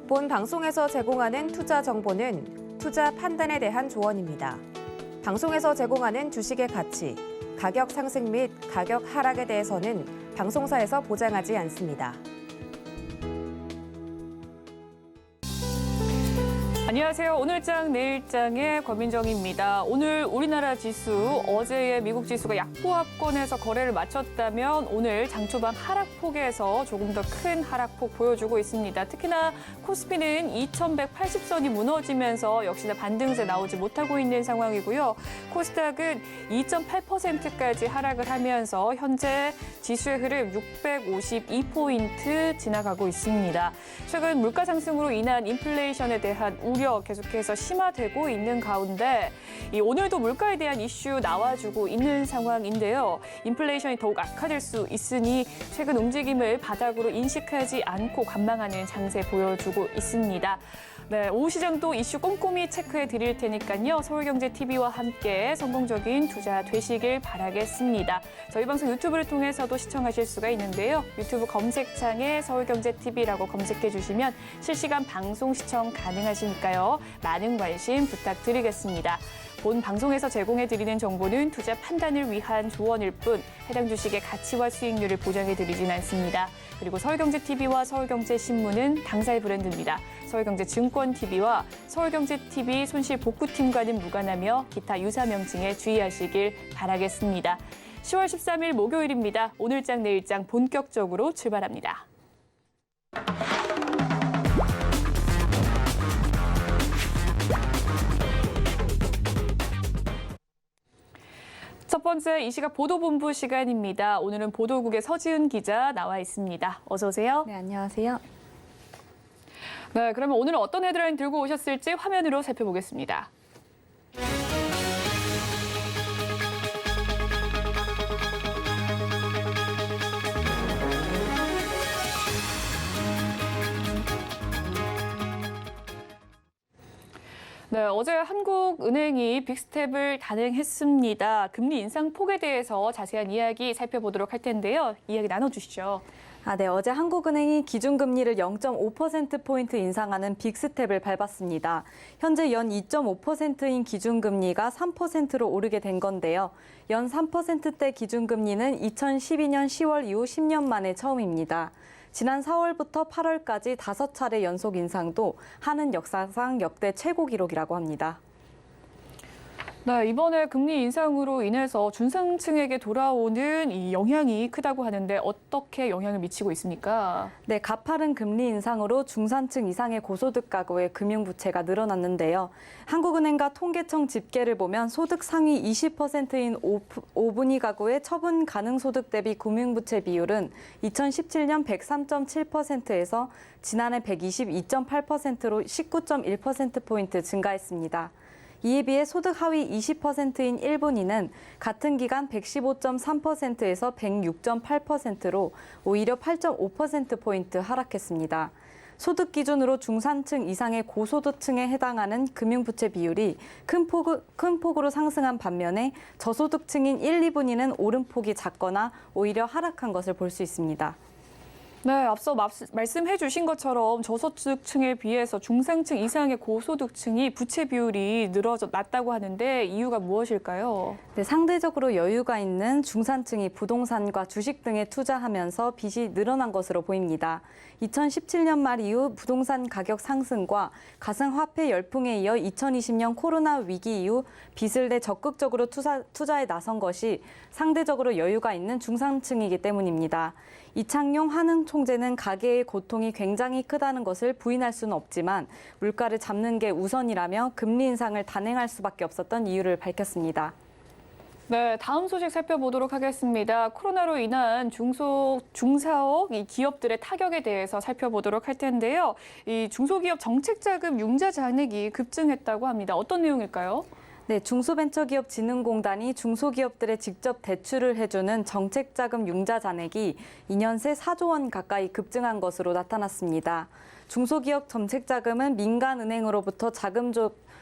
본 방송에서 제공하는 투자 정보는 투자 판단에 대한 조언입니다. 방송에서 제공하는 주식의 가치, 가격 상승 및 가격 하락에 대해서는 방송사에서 보장하지 않습니다. 안녕하세요. 오늘장 내일장의 권민정입니다. 오늘 우리나라 지수, 어제의 미국 지수가 약보합권에서 거래를 마쳤다면 오늘 장초반 하락폭에서 조금 더 큰 하락폭 보여주고 있습니다. 특히나 코스피는 2180선이 무너지면서 역시나 반등세 나오지 못하고 있는 상황이고요. 코스닥은 2.8%까지 하락을 하면서 현재 지수의 흐름 652포인트 지나가고 있습니다. 최근 물가 상승으로 인한 인플레이션에 대한 우려 계속해서 심화되고 있는 가운데 오늘도 물가에 대한 이슈 나와주고 있는 상황인데요. 인플레이션이 더욱 악화될 수 있으니 최근 움직임을 바닥으로 인식하지 않고 관망하는 장세 보여주고 있습니다. 네, 오후 시장도 이슈 꼼꼼히 체크해 드릴 테니까요. 서울경제TV와 함께 성공적인 투자 되시길 바라겠습니다. 저희 방송 유튜브를 통해서도 시청하실 수가 있는데요. 유튜브 검색창에 서울경제TV라고 검색해 주시면 실시간 방송 시청 가능하시니까요. 많은 관심 부탁드리겠습니다. 본 방송에서 제공해드리는 정보는 투자 판단을 위한 조언일 뿐 해당 주식의 가치와 수익률을 보장해드리진 않습니다. 그리고 서울경제TV와 서울경제신문은 당사의 브랜드입니다. 서울경제증권TV와 서울경제TV 손실복구팀과는 무관하며 기타 유사 명칭에 주의하시길 바라겠습니다. 10월 13일 목요일입니다. 오늘장 내일장 본격적으로 출발합니다. 첫 번째 이 시각 보도본부 시간입니다. 오늘은 보도국의 서지은 기자 나와 있습니다. 어서 오세요. 네, 안녕하세요. 네, 그러면 오늘은 어떤 헤드라인 들고 오셨을지 화면으로 살펴보겠습니다. 네, 어제 한국은행이 빅스텝을 단행했습니다. 금리 인상 폭에 대해서 자세한 이야기 살펴보도록 할 텐데요. 이야기 나눠주시죠. 네, 어제 한국은행이 기준금리를 0.5%포인트 인상하는 빅스텝을 밟았습니다. 현재 연 2.5%인 기준금리가 3%로 오르게 된 건데요. 연 3%대 기준금리는 2012년 10월 이후 10년 만에 처음입니다. 지난 4월부터 8월까지 5차례 연속 인상도 하는 역사상 역대 최고 기록이라고 합니다. 네, 이번에 금리 인상으로 인해서 중산층에게 돌아오는 이 영향이 크다고 하는데 어떻게 영향을 미치고 있습니까? 네, 가파른 금리 인상으로 중산층 이상의 고소득 가구의 금융부채가 늘어났는데요. 한국은행과 통계청 집계를 보면 소득 상위 20%인 5분위 가구의 처분 가능 소득 대비 금융부채 비율은 2017년 103.7%에서 지난해 122.8%로 19.1%포인트 증가했습니다. 이에 비해 소득 하위 20%인 1분위는 같은 기간 115.3%에서 106.8%로 오히려 8.5%포인트 하락했습니다. 소득 기준으로 중산층 이상의 고소득층에 해당하는 금융부채 비율이 큰 폭으로 상승한 반면에 저소득층인 1, 2분위는 오름폭이 작거나 오히려 하락한 것을 볼 수 있습니다. 네, 앞서 말씀해 주신 것처럼 저소득층에 비해서 중산층 이상의 고소득층이 부채 비율이 낮다고 하는데 이유가 무엇일까요? 네, 상대적으로 여유가 있는 중산층이 부동산과 주식 등에 투자하면서 빚이 늘어난 것으로 보입니다. 2017년 말 이후 부동산 가격 상승과 가상화폐 열풍에 이어 2020년 코로나 위기 이후 빚을 내 적극적으로 투자에 나선 것이 상대적으로 여유가 있는 중산층이기 때문입니다. 이창용 한흥 총재는 가계의 고통이 굉장히 크다는 것을 부인할 수는 없지만 물가를 잡는 게 우선이라며 금리 인상을 단행할 수밖에 없었던 이유를 밝혔습니다. 네, 다음 소식 살펴보도록 하겠습니다. 코로나로 인한 중사업 기업들의 타격에 대해서 살펴보도록 할 텐데요. 이 중소기업 정책자금 융자 잔액이 급증했다고 합니다. 어떤 내용일까요? 네, 중소벤처기업진흥공단이 중소기업들에 직접 대출을 해주는 정책자금 융자 잔액이 2년 새 4조 원 가까이 급증한 것으로 나타났습니다. 중소기업 정책자금은 민간은행으로부터 자금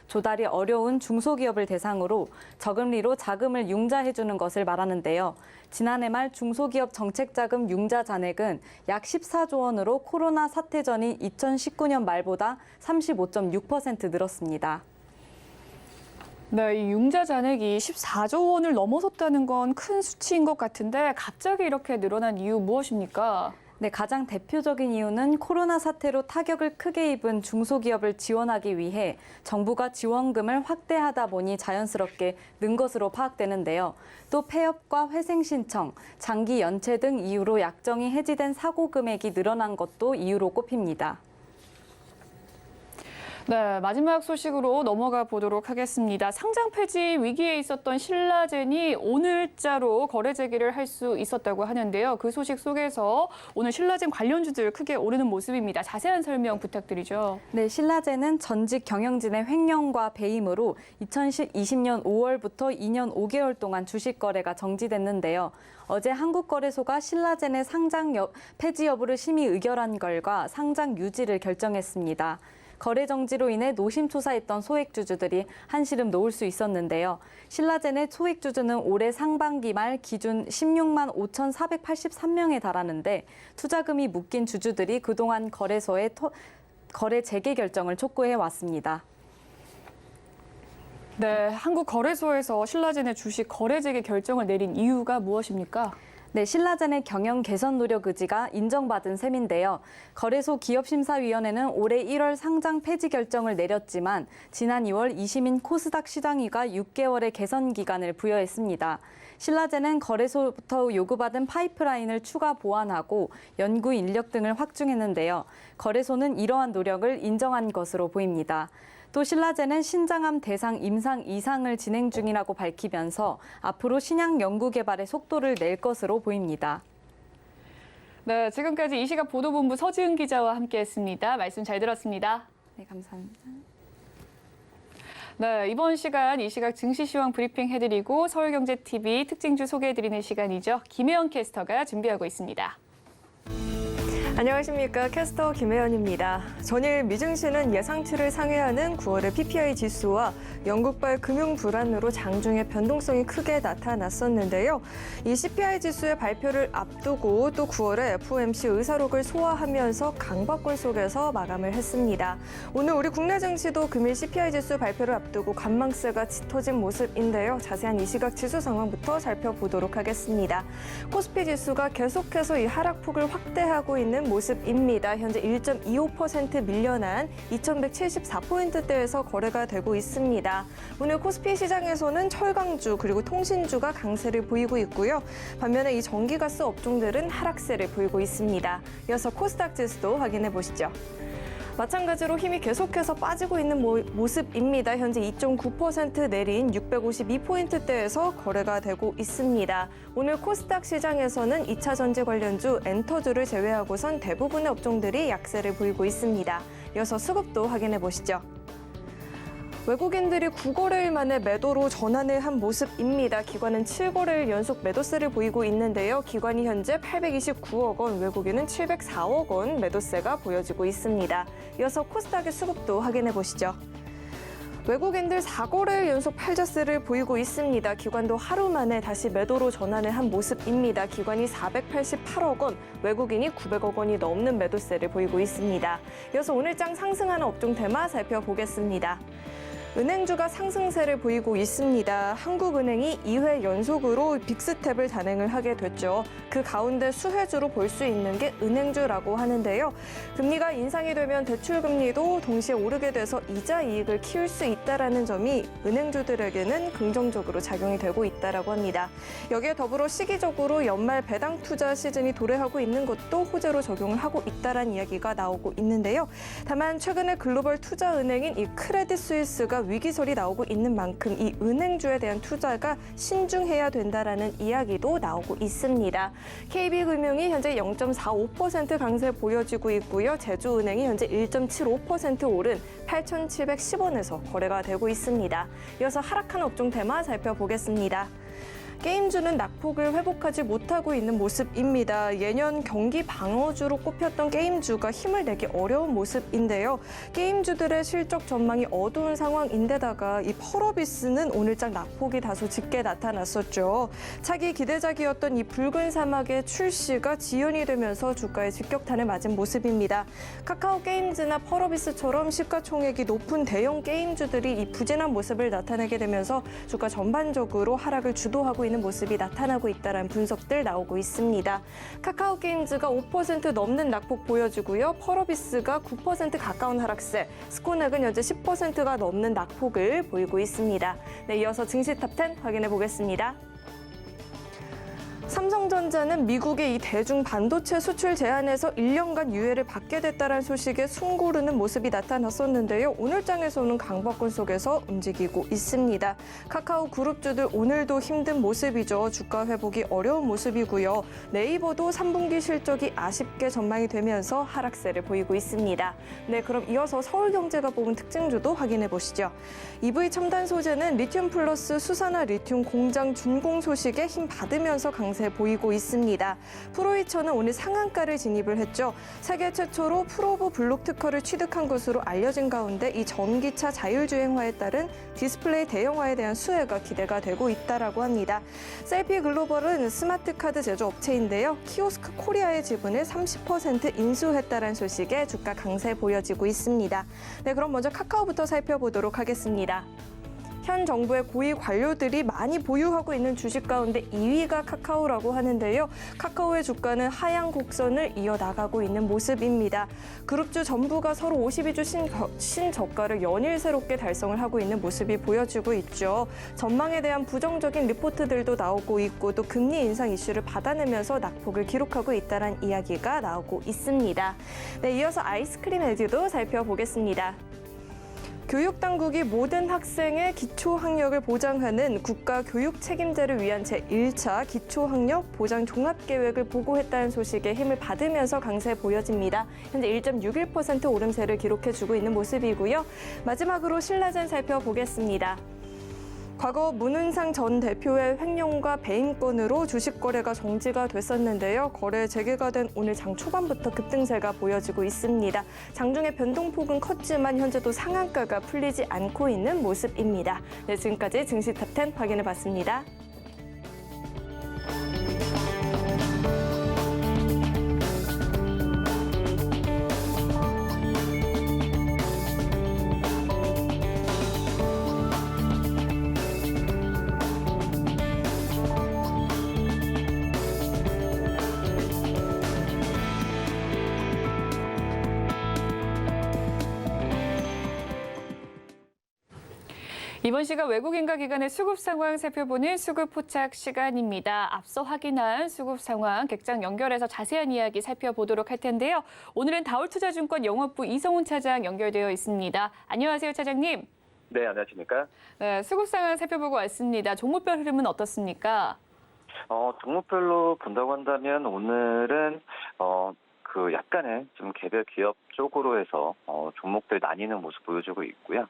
조달이 어려운 중소기업을 대상으로 저금리로 자금을 융자해주는 것을 말하는데요. 지난해 말 중소기업 정책자금 융자 잔액은 약 14조 원으로 코로나 사태 전인 2019년 말보다 35.6% 늘었습니다. 네, 이 융자 잔액이 14조 원을 넘어섰다는 건 큰 수치인 것 같은데 갑자기 이렇게 늘어난 이유 무엇입니까? 네, 가장 대표적인 이유는 코로나 사태로 타격을 크게 입은 중소기업을 지원하기 위해 정부가 지원금을 확대하다 보니 자연스럽게 는 것으로 파악되는데요. 또 폐업과 회생 신청, 장기 연체 등 이유로 약정이 해지된 사고 금액이 늘어난 것도 이유로 꼽힙니다. 네, 마지막 소식으로 넘어가 보도록 하겠습니다. 상장 폐지 위기에 있었던 신라젠이 오늘자로 거래 재개를 할 수 있었다고 하는데요. 그 소식 속에서 오늘 신라젠 관련주들 크게 오르는 모습입니다. 자세한 설명 부탁드리죠. 네, 신라젠은 전직 경영진의 횡령과 배임으로 2020년 5월부터 2년 5개월 동안 주식 거래가 정지됐는데요. 어제 한국거래소가 신라젠의 상장 폐지 여부를 심의 의결한 결과 상장 유지를 결정했습니다. 거래 정지로 인해 노심초사했던 소액주주들이 한시름 놓을 수 있었는데요. 신라젠의 소액주주는 올해 상반기 말 기준 16만 5,483명에 달하는데 투자금이 묶인 주주들이 그동안 거래소에 거래 재개 결정을 촉구해 왔습니다. 네, 한국거래소에서 신라젠의 주식 거래 재개 결정을 내린 이유가 무엇입니까? 네, 신라젠의 경영 개선 노력 의지가 인정받은 셈인데요. 거래소 기업심사위원회는 올해 1월 상장 폐지 결정을 내렸지만 지난 2월 2심인 코스닥 시장위가 6개월의 개선 기간을 부여했습니다. 신라젠은 거래소부터 요구받은 파이프라인을 추가 보완하고 연구 인력 등을 확충했는데요. 거래소는 이러한 노력을 인정한 것으로 보입니다. 또 신라젠은 신장암 대상 임상 2상을 진행 중이라고 밝히면서 앞으로 신약 연구 개발에 속도를 낼 것으로 보입니다. 네, 지금까지 이 시각 보도본부 서지은 기자와 함께했습니다. 말씀 잘 들었습니다. 네, 감사합니다. 네, 이번 시간 이 시각 증시 시황 브리핑 해드리고 서울경제TV 특징주 소개해드리는 시간이죠. 김혜연 캐스터가 준비하고 있습니다. 안녕하십니까. 캐스터 김혜연입니다. 전일 미증시는 예상치를 상회하는 9월의 PPI 지수와 영국발 금융 불안으로 장중에 변동성이 크게 나타났었는데요. 이 CPI 지수의 발표를 앞두고 또 9월에 FOMC 의사록을 소화하면서 강박골 속에서 마감을 했습니다. 오늘 우리 국내 증시도 금일 CPI 지수 발표를 앞두고 관망세가 짙어진 모습인데요. 자세한 이 시각 지수 상황부터 살펴보도록 하겠습니다. 코스피 지수가 계속해서 이 하락폭을 확대하고 있는 모습입니다. 현재 1.25% 밀려난 2174포인트대에서 거래가 되고 있습니다. 오늘 코스피 시장에서는 철강주 그리고 통신주가 강세를 보이고 있고요. 반면에 이 전기가스 업종들은 하락세를 보이고 있습니다. 이어서 코스닥 지수도 확인해 보시죠. 마찬가지로 힘이 계속해서 빠지고 있는 모습입니다. 현재 2.9% 내린 652포인트대에서 거래가 되고 있습니다. 오늘 코스닥 시장에서는 2차 전지 관련주, 엔터주를 제외하고선 대부분의 업종들이 약세를 보이고 있습니다. 이어서 수급도 확인해 보시죠. 외국인들이 9거래일 만에 매도로 전환을 한 모습입니다. 기관은 7거래일 연속 매도세를 보이고 있는데요. 기관이 현재 829억 원, 외국인은 704억 원 매도세가 보여지고 있습니다. 이어서 코스닥의 수급도 확인해 보시죠. 외국인들 4거래일 연속 팔자세를 보이고 있습니다. 기관도 하루 만에 다시 매도로 전환을 한 모습입니다. 기관이 488억 원, 외국인이 900억 원이 넘는 매도세를 보이고 있습니다. 이어서 오늘장 상승하는 업종 테마 살펴보겠습니다. 은행주가 상승세를 보이고 있습니다. 한국은행이 2회 연속으로 빅스텝을 단행을 하게 됐죠. 그 가운데 수혜주로 볼 수 있는 게 은행주라고 하는데요. 금리가 인상이 되면 대출금리도 동시에 오르게 돼서 이자 이익을 키울 수 있다는 점이 은행주들에게는 긍정적으로 작용이 되고 있다고 합니다. 여기에 더불어 시기적으로 연말 배당 투자 시즌이 도래하고 있는 것도 호재로 적용을 하고 있다는 이야기가 나오고 있는데요. 다만 최근에 글로벌 투자은행인 이 크레딧 스위스가 위기설이 나오고 있는 만큼 이 은행주에 대한 투자가 신중해야 된다라는 이야기도 나오고 있습니다. KB금융이 현재 0.45% 강세 보여지고 있고요. 제주은행이 현재 1.75% 오른 8,710원에서 거래가 되고 있습니다. 이어서 하락하는 업종 테마 살펴보겠습니다. 게임주는 낙폭을 회복하지 못하고 있는 모습입니다. 예년 경기 방어주로 꼽혔던 게임주가 힘을 내기 어려운 모습인데요. 게임주들의 실적 전망이 어두운 상황인데다가 이 펄어비스는 오늘장 낙폭이 다소 짙게 나타났었죠. 차기 기대작이었던 이 붉은 사막의 출시가 지연이 되면서 주가에 직격탄을 맞은 모습입니다. 카카오 게임즈나 펄어비스처럼 시가총액이 높은 대형 게임주들이 이 부진한 모습을 나타내게 되면서 주가 전반적으로 하락을 주도하고 있는 모습이 나타나고 있다는 분석들 나오고 있습니다. 카카오 게임즈가 5% 넘는 낙폭 보여주고요. 펄어비스가 9% 가까운 하락세, 스코넥은 현재 10%가 넘는 낙폭을 보이고 있습니다. 네, 이어서 증시 탑10 확인해 보겠습니다. 삼성전자는 미국의 이 대중 반도체 수출 제한에서 1년간 유예를 받게 됐다는 소식에 숨고르는 모습이 나타났었는데요. 오늘장에서는 강박권 속에서 움직이고 있습니다. 카카오 그룹주들 오늘도 힘든 모습이죠. 주가 회복이 어려운 모습이고요. 네이버도 3분기 실적이 아쉽게 전망이 되면서 하락세를 보이고 있습니다. 네, 그럼 이어서 서울경제가 뽑은 특징주도 확인해 보시죠. EV 첨단 소재는 리튬 플러스 수산화 리튬 공장 준공 소식에 힘 받으면서 강세 보이고 있습니다. 프로이처는 오늘 상한가를 진입을 했죠. 세계 최초로 프로보 블록 특허를 취득한 것으로 알려진 가운데 이 전기차 자율주행화에 따른 디스플레이 대형화에 대한 수혜가 기대가 되고 있다라고 합니다. 셀피 글로벌은 스마트 카드 제조업체인데요. 키오스크 코리아의 지분을 30% 인수했다는 소식에 주가 강세 보여지고 있습니다. 네, 그럼 먼저 카카오부터 살펴보도록 하겠습니다. 현 정부의 고위 관료들이 많이 보유하고 있는 주식 가운데 2위가 카카오라고 하는데요. 카카오의 주가는 하향 곡선을 이어나가고 있는 모습입니다. 그룹주 전부가 서로 52주 신저가를 연일 새롭게 달성을 하고 있는 모습이 보여지고 있죠. 전망에 대한 부정적인 리포트들도 나오고 있고 또 금리 인상 이슈를 받아내면서 낙폭을 기록하고 있다는 이야기가 나오고 있습니다. 네, 이어서 아이스크림 에듀도 살펴보겠습니다. 교육당국이 모든 학생의 기초학력을 보장하는 국가교육 책임제를 위한 제1차 기초학력 보장 종합계획을 보고했다는 소식에 힘을 받으면서 강세 보여집니다. 현재 1.61% 오름세를 기록해주고 있는 모습이고요. 마지막으로 신라젠 살펴보겠습니다. 과거 문은상 전 대표의 횡령과 배임건으로 주식 거래가 정지가 됐었는데요. 거래 재개가 된 오늘 장 초반부터 급등세가 보여지고 있습니다. 장중에 변동폭은 컸지만 현재도 상한가가 풀리지 않고 있는 모습입니다. 네, 지금까지 증시 탑10 확인해봤습니다. 이번 시각 외국인과 기관의 수급 상황 살펴보는 수급 포착 시간입니다. 앞서 확인한 수급 상황 객장 연결해서 자세한 이야기 살펴보도록 할 텐데요. 오늘은 다올투자증권 영업부 이성훈 차장 연결되어 있습니다. 안녕하세요, 차장님. 네, 안녕하십니까? 네, 수급 상황 살펴보고 왔습니다. 종목별 흐름은 어떻습니까? 종목별로 본다고 한다면 오늘은 약간의 좀 개별 기업 쪽으로 해서 종목들 나뉘는 모습 보여주고 있고요.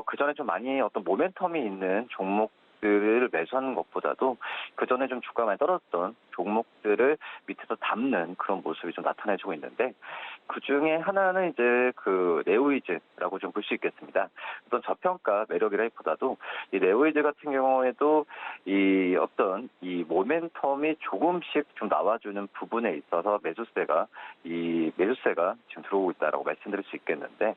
그 전에 좀 많이 어떤 모멘텀이 있는 종목들을 매수하는 것보다도 그 전에 좀 주가가 많이 떨어졌던 종목들을 밑에서 담는 그런 모습이 좀 나타내주고 있는데 그 중에 하나는 이제 그 네오이즈라고 좀 볼 수 있겠습니다. 어떤 저평가 매력이라기보다도 이 네오이즈 같은 경우에도 이 어떤 이 모멘텀이 조금씩 좀 나와주는 부분에 있어서 매수세가 지금 들어오고 있다라고 말씀드릴 수 있겠는데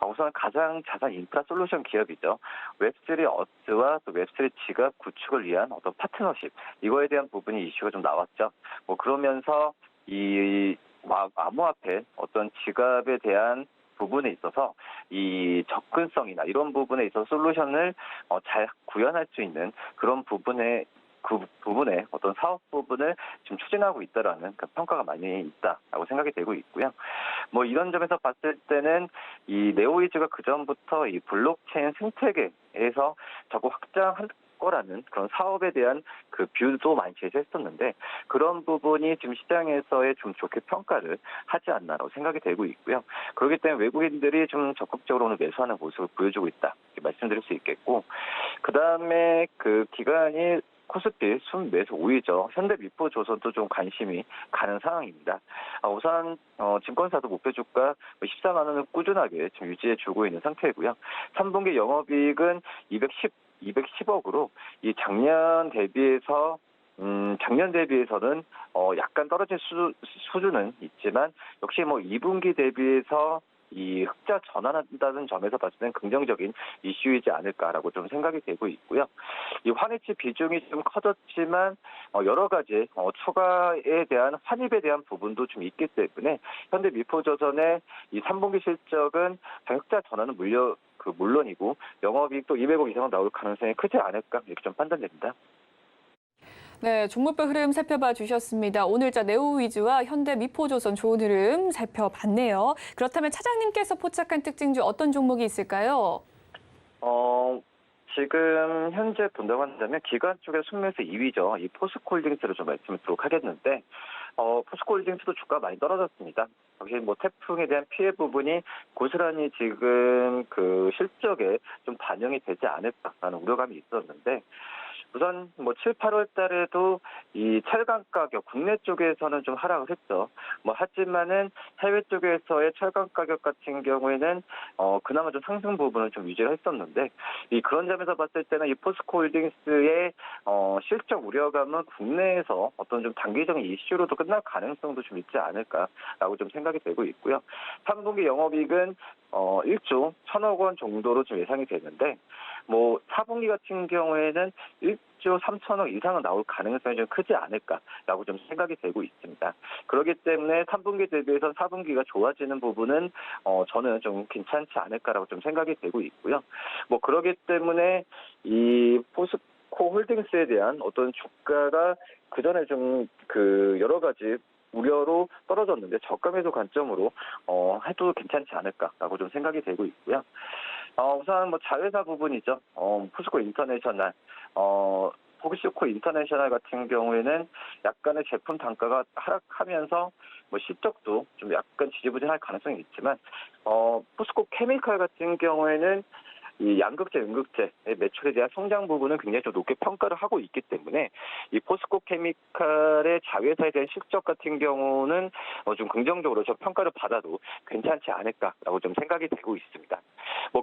우선 가장 자산 인프라 솔루션 기업이죠. 웹3 어스와 또 웹3 지갑 구축을 위한 어떤 파트너십 이거에 대한 부분이 이슈가 좀 나왔죠. 그러면서 이 암호화폐 어떤 지갑에 대한 부분에 있어서 이 접근성이나 이런 부분에 있어서 솔루션을 잘 구현할 수 있는 그런 부분에 어떤 사업 부분을 지금 추진하고 있다라는 그 평가가 많이 있다라고 생각이 되고 있고요. 이런 점에서 봤을 때는 이 네오이즈가 그 전부터 이 블록체인 생태계에서 적극 확장할 거라는 그런 사업에 대한 그 뷰도 많이 제시했었는데 그런 부분이 지금 시장에서의 좀 좋게 평가를 하지 않나라고 생각이 되고 있고요. 그렇기 때문에 외국인들이 좀 적극적으로 오늘 매수하는 모습을 보여주고 있다 이렇게 말씀드릴 수 있겠고 그 다음에 그 기관이 코스피 순매수 5위죠. 현대미포조선도 좀 관심이 가는 상황입니다. 우선 증권사도 목표 주가 14만 원을 꾸준하게 지금 유지해 주고 있는 상태이고요. 3분기 영업이익은 210억으로 이 작년 대비해서는 약간 떨어진 수준은 있지만 역시 2분기 대비해서 이 흑자 전환한다는 점에서 봤을 땐 긍정적인 이슈이지 않을까라고 좀 생각이 되고 있고요. 이 환입치 비중이 좀 커졌지만 여러 가지 추가에 대한 환입에 대한 부분도 좀 있기 때문에 현대미포조선의 이 3분기 실적은 흑자 전환은 물론이고 영업이익도 200억 이상 나올 가능성이 크지 않을까 이렇게 좀 판단됩니다. 네, 종목별 흐름 살펴봐 주셨습니다. 오늘자 네오 위즈와 현대미포조선 좋은 흐름 살펴봤네요. 그렇다면 차장님께서 포착한 특징 중 어떤 종목이 있을까요? 지금 현재 본다고 한다면 기관 쪽에 순매수 2위죠. 이 포스코홀딩스를 좀 말씀드리도록 하겠는데 포스코홀딩스도 주가가 많이 떨어졌습니다. 역시 태풍에 대한 피해 부분이 고스란히 지금 그 실적에 좀 반영이 되지 않을까라는 우려감이 있었는데 우선 7, 8월 달에도 이 철강 가격 국내 쪽에서는 좀 하락을 했죠. 하지만은 해외 쪽에서의 철강 가격 같은 경우에는 그나마 좀 상승 부분을 좀 유지를 했었는데 그런 점에서 봤을 때는 이 포스코홀딩스의 실적 우려감은 국내에서 어떤 좀 단기적인 이슈로도 끝날 가능성도 좀 있지 않을까라고 좀 생각이 되고 있고요. 3분기 영업이익은 1조 1,000억 원 정도로 좀 예상이 되는데 4분기 같은 경우에는 1조 3천억 이상은 나올 가능성이 좀 크지 않을까라고 좀 생각이 되고 있습니다. 그렇기 때문에 3분기 대비해서 4분기가 좋아지는 부분은 저는 좀 괜찮지 않을까라고 좀 생각이 되고 있고요. 그렇기 때문에 이 포스코홀딩스에 대한 어떤 주가가 그 전에 좀 여러 가지 우려로 떨어졌는데 저가 매수 관점으로 해도 괜찮지 않을까라고 좀 생각이 되고 있고요. 우선 자회사 부분이죠. 포스코 인터내셔널, 포스코 인터내셔널 같은 경우에는 약간의 제품 단가가 하락하면서 실적도 좀 약간 지지부진할 가능성이 있지만 포스코 케미칼 같은 경우에는 이 양극재, 음극재의 매출에 대한 성장 부분은 굉장히 좀 높게 평가를 하고 있기 때문에 이 포스코 케미칼의 자회사에 대한 실적 같은 경우는 좀 긍정적으로 저 평가를 받아도 괜찮지 않을까라고 좀 생각이 되고 있습니다.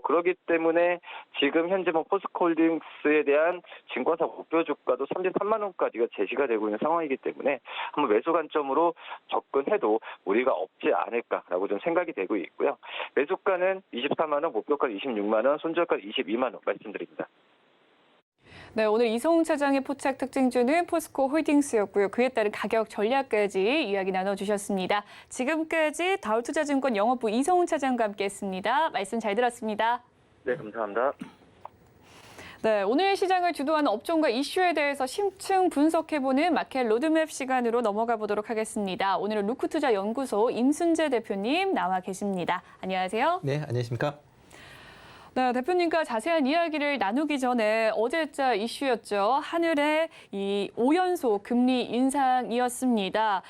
그렇기 때문에 지금 현재 포스코홀딩스에 대한 증권사 목표 주가도 33만 원까지가 제시가 되고 있는 상황이기 때문에 한번 매수 관점으로 접근해도 무리가 없지 않을까라고 좀 생각이 되고 있고요. 매수가는 24만 원, 목표가는 26만 원, 손절가는 22만 원 말씀드립니다. 네, 오늘 이성훈 차장의 포착 특징주는 포스코 홀딩스였고요. 그에 따른 가격 전략까지 이야기 나눠주셨습니다. 지금까지 다울투자증권 영업부 이성훈 차장과 함께했습니다. 말씀 잘 들었습니다. 네, 감사합니다. 네, 오늘 시장을 주도하는 업종과 이슈에 대해서 심층 분석해보는 마켓 로드맵 시간으로 넘어가 보도록 하겠습니다. 오늘은 루크투자연구소 임순재 대표님 나와 계십니다. 안녕하세요. 네, 안녕하십니까? 네, 대표님과 자세한 이야기를 나누기 전에 어제자 이슈였죠. 하늘의 이 5연속 금리 인상이었습니다.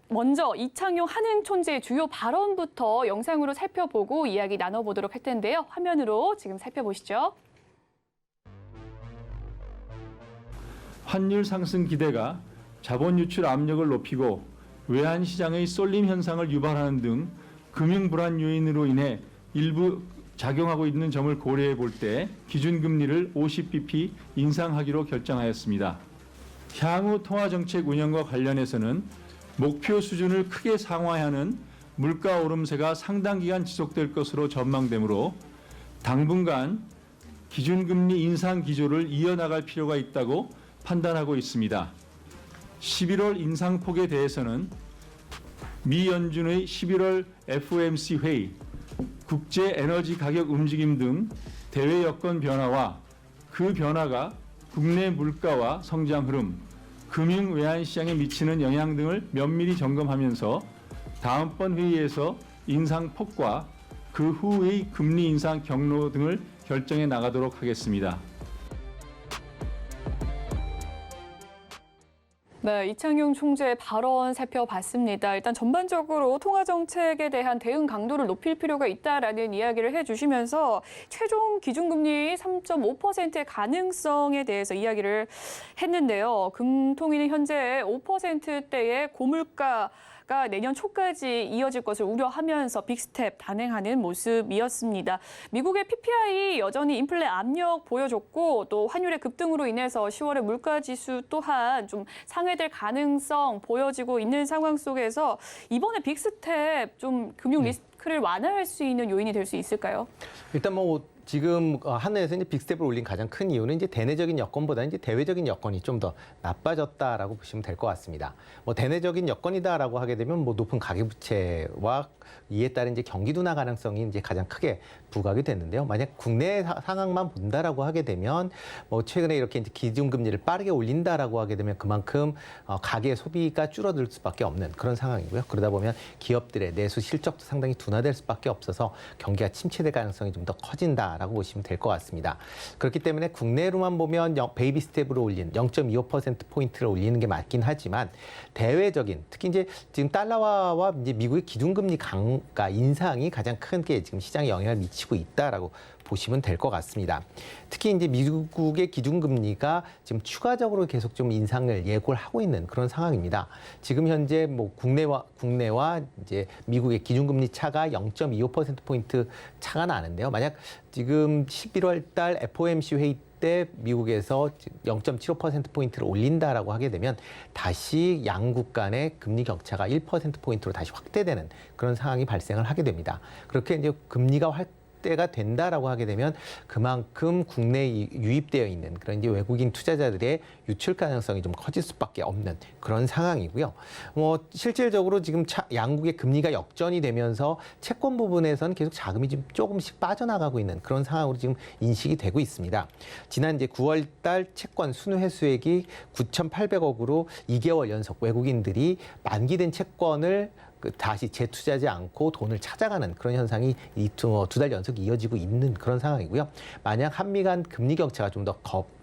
먼저 이창용 한은총재의 주요 발언부터 영상으로 살펴보고 이야기 나눠보도록 할 텐데요. 화면으로 지금 살펴보시죠. 환율 상승 기대가 자본 유출 압력을 높이고 외환 시장의 쏠림 현상을 유발하는 등 금융 불안 요인으로 인해 일부 작용하고 있는 점을 고려해 볼 때 기준금리를 50bp 인상하기로 결정하였습니다. 향후 통화정책 운영과 관련해서는 목표 수준을 크게 상회하는 물가 오름세가 상당 기간 지속될 것으로 전망되므로 당분간 기준금리 인상 기조를 이어나갈 필요가 있다고 판단하고 있습니다. 11월 인상폭에 대해서는 미 연준의 11월 FOMC 회의, 국제 에너지 가격 움직임 등 대외 여건 변화와 그 변화가 국내 물가와 성장 흐름, 금융 외환 시장에 미치는 영향 등을 면밀히 점검하면서 다음번 회의에서 인상폭과 그 후의 금리 인상 경로 등을 결정해 나가도록 하겠습니다. 네, 이창용 총재의 발언 살펴봤습니다. 일단 전반적으로 통화 정책에 대한 대응 강도를 높일 필요가 있다라는 이야기를 해주시면서 최종 기준금리 3.5%의 가능성에 대해서 이야기를 했는데요. 금통위는 현재 5%대의 고물가가 내년 초까지 이어질 것을 우려하면서 빅스텝 단행하는 모습이었습니다. 미국의 PPI 여전히 인플레 압력 보여줬고 또 환율의 급등으로 인해서 10월의 물가지수 또한 좀 상회될 가능성 보여지고 있는 상황 속에서 이번에 빅스텝 좀 금융 리스크를 완화할 수 있는 요인이 될 수 있을까요? 일단 뭐 지금 한해에서 이제 빅스텝을 올린 가장 큰 이유는 이제 대내적인 여건보다는 이제 대외적인 여건이 좀 더 나빠졌다라고 보시면 될 것 같습니다. 뭐 대내적인 여건이다라고 하게 되면 뭐 높은 가계부채와 이에 따른 이제 경기 둔화 가능성이 이제 가장 크게 부각이 됐는데요. 만약 국내 상황만 본다라고 하게 되면 뭐 최근에 이렇게 이제 기준금리를 빠르게 올린다라고 하게 되면 그만큼 가계 소비가 줄어들 수밖에 없는 그런 상황이고요. 그러다 보면 기업들의 내수 실적도 상당히 둔화될 수밖에 없어서 경기가 침체될 가능성이 좀 더 커진다라고 보시면 될 것 같습니다. 그렇기 때문에 국내로만 보면 베이비 스텝으로 올린 0.25%포인트를 올리는 게 맞긴 하지만 대외적인 특히 이제 지금 달러화와 이제 미국의 기준금리 강가 인상이 가장 크게 지금 시장에 영향을 미치고 있다라고 보시면 될 것 같습니다. 특히 이제 미국의 기준금리가 지금 추가적으로 계속 좀 인상을 예고를 하고 있는 그런 상황입니다. 지금 현재 뭐 국내와 이제 미국의 기준금리 차가 0.25%포인트 차가 나는데요. 만약 지금 11월 달 FOMC 회의 때 미국에서 0.75%포인트를 올린다라고 하게 되면 다시 양국 간의 금리 격차가 1%포인트로 다시 확대되는 그런 상황이 발생을 하게 됩니다. 그렇게 이제 금리가 확대가 된다라고 하게 되면 그만큼 국내에 유입되어 있는 그런 이제 외국인 투자자들의 유출 가능성이 좀 커질 수밖에 없는 그런 상황이고요. 뭐 실질적으로 지금 양국의 금리가 역전이 되면서 채권 부분에서는 계속 자금이 좀 조금씩 빠져나가고 있는 그런 상황으로 지금 인식이 되고 있습니다. 지난 이제 9월 달 채권 순 회수액이 9,800억으로 2개월 연속 외국인들이 만기된 채권을 다시 재투자하지 않고 돈을 찾아가는 그런 현상이 두 달 연속 이어지고 있는 그런 상황이고요. 만약 한미 간 금리 격차가 좀 더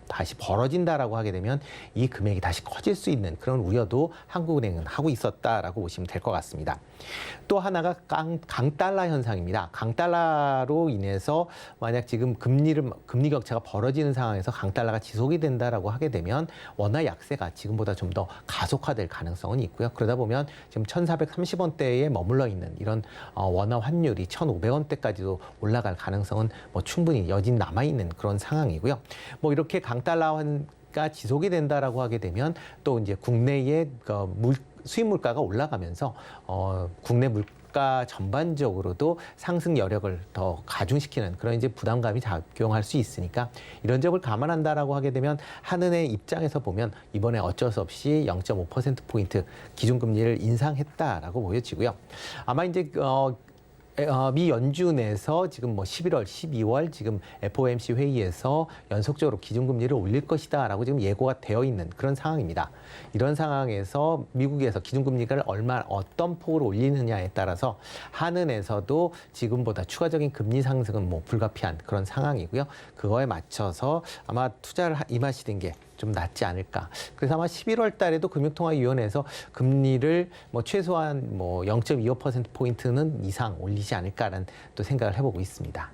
다시 벌어진다라고 하게 되면 이 금액이 다시 커질 수 있는 그런 우려도 한국은행은 하고 있었다라고 보시면 될 것 같습니다. 또 하나가 강달러 현상입니다. 강달러로 인해서 만약 지금 금리 격차가 벌어지는 상황에서 강달러가 지속이 된다라고 하게 되면 원화 약세가 지금보다 좀 더 가속화될 가능성은 있고요. 그러다 보면 지금 1,430원대에 머물러 있는 이런 원화 환율이 1,500원대까지도 올라갈 가능성은 뭐 충분히 여진 남아 있는 그런 상황이고요. 뭐 이렇게 강달러가 지속이 된다라고 하게 되면 또 이제 국내의 수입 물가가 올라가면서 국내 물가 전반적으로도 상승 여력을 더 가중시키는 그런 이제 부담감이 작용할 수 있으니까 이런 점을 감안한다라고 하게 되면 한은의 입장에서 보면 이번에 어쩔 수 없이 0.5%포인트 기준금리를 인상했다라고 보여지고요. 아마 이제 미 연준에서 지금 뭐 11월, 12월 지금 FOMC 회의에서 연속적으로 기준금리를 올릴 것이다라고 지금 예고가 되어 있는 그런 상황입니다. 이런 상황에서 미국에서 기준금리를 어떤 폭으로 올리느냐에 따라서 한은에서도 지금보다 추가적인 금리 상승은 뭐 불가피한 그런 상황이고요. 그거에 맞춰서 아마 투자를 임하시는 게 좀 낫지 않을까. 그래서 아마 11월 달에도 금융통화위원회에서 금리를 뭐 최소한 뭐 0.25%포인트는 이상 올리지 않을까라는 또 생각을 해보고 있습니다.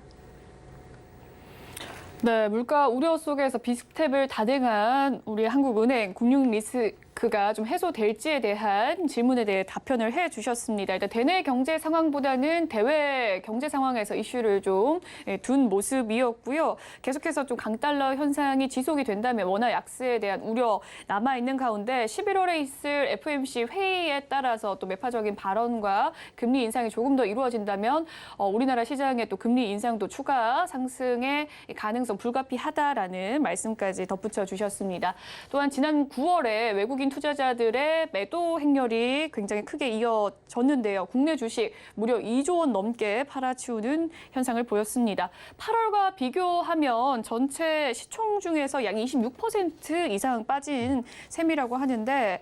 네, 물가 우려 속에서 빅스텝을 단행한 우리 한국은행 금융 리스크가 좀 해소될지에 대한 질문에 대해 답변을 해주셨습니다. 일단 대내 경제 상황보다는 대외 경제 상황에서 이슈를 좀 둔 모습이었고요. 계속해서 좀 강달러 현상이 지속이 된다면 원화 약세에 대한 우려 남아있는 가운데 11월에 있을 FOMC 회의에 따라서 또 매파적인 발언과 금리 인상이 조금 더 이루어진다면 우리나라 시장의 또 금리 인상도 추가 상승의 가능성 불가피하다라는 말씀까지 덧붙여 주셨습니다. 또한 지난 9월에 외국인 투자자들의 매도 행렬이 굉장히 크게 이어졌는데요. 국내 주식 무려 2조 원 넘게 팔아치우는 현상을 보였습니다. 8월과 비교하면 전체 시총 중에서 약 26% 이상 빠진 셈이라고 하는데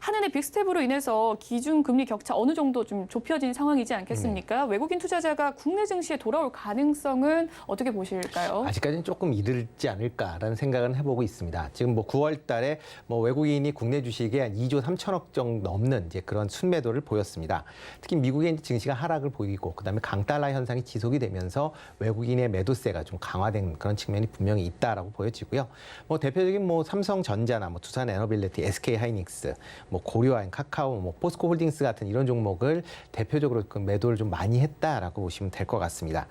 한은의 빅스텝으로 인해서 기준금리 격차 어느 정도 좀 좁혀진 상황이지 않겠습니까? 외국인 투자자가 국내 증시에 돌아올 가능성은 어떻게 보실까요? 아직까지는 조금 이르지 않을까라는 생각은 해보고 있습니다. 지금 뭐 9월 달에 뭐 외국인이 국내 주식에 한 2조 3천억 정도 넘는 이제 그런 순매도를 보였습니다. 특히 미국의 증시가 하락을 보이고 그다음에 강달러 현상이 지속이 되면서 외국인의 매도세가 좀 강화된 그런 측면이 분명히 있다라고 보여지고요. 뭐 대표적인 뭐 삼성전자나 뭐 두산 에너빌리티, SK 하이닉스, 뭐 고려아연, 카카오, 뭐 포스코홀딩스 같은 이런 종목을 대표적으로 그 매도를 좀 많이 했다라고 보시면 될 것 같습니다.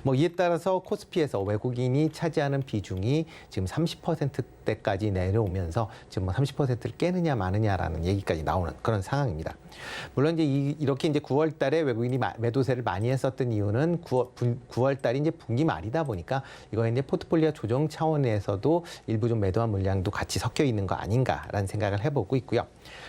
뭐 이에 따라서 코스피에서 외국인이 차지하는 비중이 지금 30%대까지 내려오면서 지금 뭐 30%를 깨느냐 마느냐라는 얘기까지 나오는 그런 상황입니다. 물론 이제 이렇게 이제 9월 달에 외국인이 매도세를 많이 했었던 이유는 9월 달이 이제 분기 말이다 보니까 이거 이제 포트폴리오 조정 차원에서도 일부 좀 매도한 물량도 같이 섞여 있는 거 아닌가라는 생각을 해보고 있고요.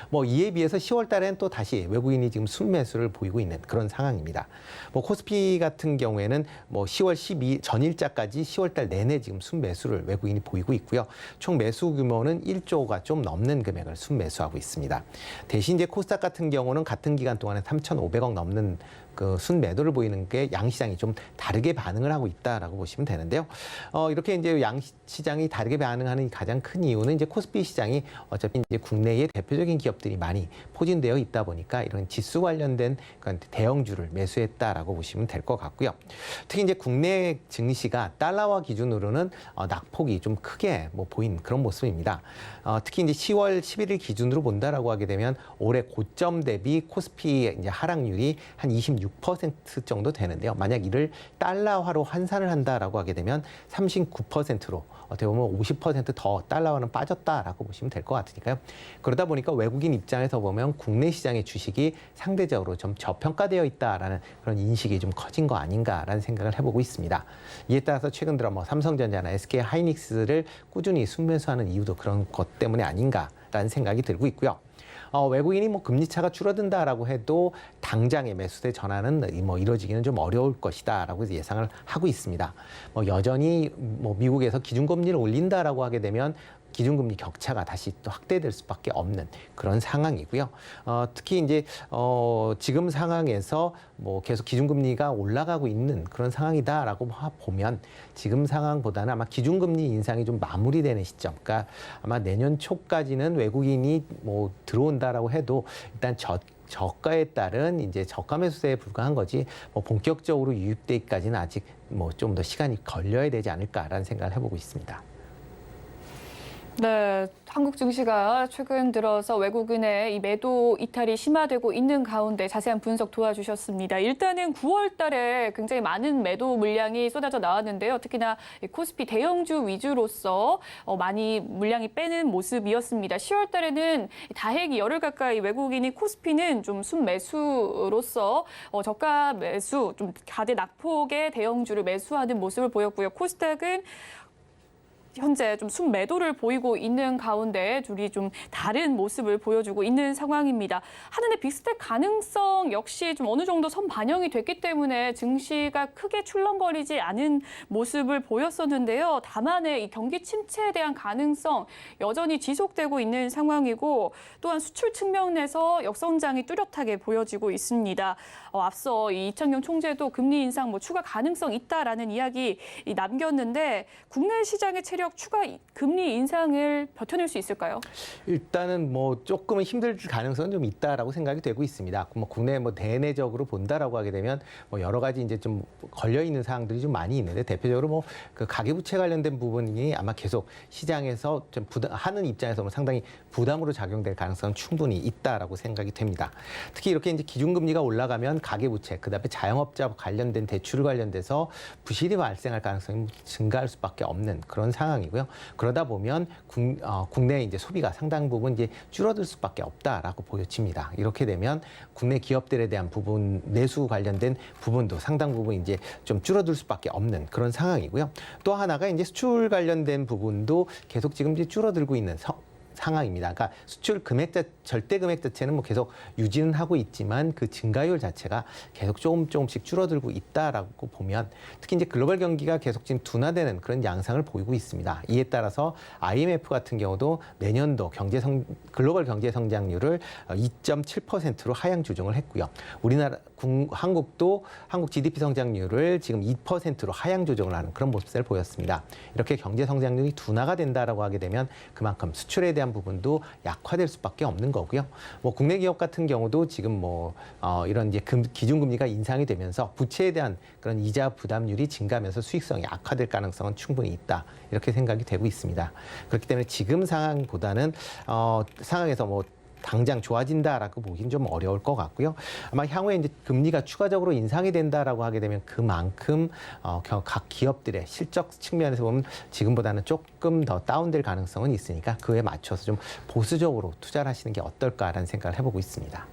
뭐 이에 비해서 10월 달에는 또 다시 외국인이 지금 순매수를 보이고 있는 그런 상황입니다. 뭐 코스피 같은 경우에는 뭐 10월 12일 전일자까지 10월 달 내내 지금 순매수를 외국인이 보이고 있고요. 총 매수 규모는 1조가 좀 넘는 금액을 순매수하고 있습니다. 대신 이제 코스닥 같은 경우는 같은 기간 동안에 3,500억 넘는 그 순매도를 보이는 게 양시장이 좀 다르게 반응을 하고 있다라고 보시면 되는데요. 이렇게 이제 양시장이 다르게 반응하는 가장 큰 이유는 이제 코스피 시장이 어차피 이제 국내의 대표적인 기업들이 많이 포진되어 있다 보니까 이런 지수 관련된 대형주를 매수했다라고 보시면 될 것 같고요. 특히 이제 국내 증시가 달러화 기준으로는 낙폭이 좀 크게 뭐 보인 그런 모습입니다. 특히 이제 10월 11일 기준으로 본다라고 하게 되면 올해 고점 대비 코스피 이제 하락률이 한 26% 정도 되는데요. 만약 이를 달러화로 환산을 한다라고 하게 되면 39%로 어떻게 보면 50% 더 달러화는 빠졌다라고 보시면 될 것 같으니까요. 그러다 보니까 외국인 입장에서 보면 국내 시장의 주식이 상대적으로 좀 저평가되어 있다라는 그런 인식이 좀 커진 거 아닌가라는 생각을 해보고 있습니다. 이에 따라서 최근 들어 뭐 삼성전자나 SK 하이닉스를 꾸준히 순매수하는 이유도 그런 것 때문에 아닌가라는 생각이 들고 있고요. 외국인이 뭐 금리차가 줄어든다라고 해도 당장의 매수세 전환은 뭐 이루어지기는 좀 어려울 것이다라고 예상을 하고 있습니다. 뭐 여전히 뭐 미국에서 기준금리를 올린다라고 하게 되면 기준금리 격차가 다시 또 확대될 수밖에 없는 그런 상황이고요. 특히 이제 지금 상황에서 뭐 계속 기준금리가 올라가고 있는 그런 상황이다라고 보면 지금 상황보다는 아마 기준금리 인상이 좀 마무리되는 시점, 그러니까 아마 내년 초까지는 외국인이 뭐 들어온다라고 해도 일단 저가에 따른 이제 저가 매수세에 불과한 거지 뭐 본격적으로 유입되기까지는 아직 뭐 좀 더 시간이 걸려야 되지 않을까라는 생각을 해보고 있습니다. 네, 한국 증시가 최근 들어서 외국인의 이 매도 이탈이 심화되고 있는 가운데 자세한 분석 도와주셨습니다. 일단은 9월 달에 굉장히 많은 매도 물량이 쏟아져 나왔는데요. 특히나 코스피 대형주 위주로서 많이 물량이 빼는 모습이었습니다. 10월 달에는 다행히 열흘 가까이 외국인이 코스피는 좀 순매수로서 저가 매수, 좀 가대 낙폭의 대형주를 매수하는 모습을 보였고요. 코스닥은 현재 좀 순매도를 보이고 있는 가운데 둘이 좀 다른 모습을 보여주고 있는 상황입니다. 한은의 빅스텝 가능성 역시 좀 어느 정도 선반영이 됐기 때문에 증시가 크게 출렁거리지 않은 모습을 보였었는데요. 다만의 이 경기 침체에 대한 가능성 여전히 지속되고 있는 상황이고 또한 수출 측면에서 역성장이 뚜렷하게 보여지고 있습니다. 앞서 이창용 총재도 금리 인상 뭐 추가 가능성 있다라는 이야기 남겼는데 국내 시장의 체력 추가 금리 인상을 버텨낼 수 있을까요? 일단은 뭐 조금은 힘들 가능성은 좀 있다라고 생각이 되고 있습니다. 뭐 국내 뭐 대내적으로 본다라고 하게 되면 뭐 여러 가지 이제 좀 걸려 있는 사항들이 좀 많이 있는데 대표적으로 뭐 그 가계부채 관련된 부분이 아마 계속 시장에서 좀 하는 입장에서 상당히 부담으로 작용될 가능성은 충분히 있다라고 생각이 됩니다. 특히 이렇게 이제 기준금리가 올라가면 가계부채, 그다음에 자영업자 관련된 대출 관련돼서 부실이 발생할 가능성이 증가할 수밖에 없는 그런 상황이고요. 그러다 보면 국내 이제 소비가 상당 부분 이제 줄어들 수밖에 없다라고 보여집니다. 이렇게 되면 국내 기업들에 대한 부분, 내수 관련된 부분도 상당 부분 이제 좀 줄어들 수밖에 없는 그런 상황이고요. 또 하나가 이제 수출 관련된 부분도 계속 지금 이제 줄어들고 있는 상황입니다. 그러니까 수출 금액 절대 금액 자체는 뭐 계속 유지는 하고 있지만 그 증가율 자체가 계속 조금씩 줄어들고 있다라고 보면 특히 이제 글로벌 경기가 계속 지금 둔화되는 그런 양상을 보이고 있습니다. 이에 따라서 IMF 같은 경우도 내년도 글로벌 경제 성장률을 2.7%로 하향 조정을 했고요. 한국도 한국 GDP 성장률을 지금 2%로 하향 조정을 하는 그런 모습을 보였습니다. 이렇게 경제 성장률이 둔화가 된다라고 하게 되면 그만큼 수출에 대한 부분도 약화될 수밖에 없는 거고요. 뭐 국내 기업 같은 경우도 지금 이런 이제 기준금리가 인상이 되면서 부채에 대한 그런 이자 부담률이 증가하면서 수익성이 악화될 가능성은 충분히 있다. 이렇게 생각이 되고 있습니다. 그렇기 때문에 지금 상황보다는 상황에서 당장 좋아진다라고 보기는 좀 어려울 것 같고요. 아마 향후에 이제 금리가 추가적으로 인상이 된다라고 하게 되면 그만큼 각 기업들의 실적 측면에서 보면 지금보다는 조금 더 다운될 가능성은 있으니까 그에 맞춰서 좀 보수적으로 투자를 하시는 게 어떨까라는 생각을 해보고 있습니다.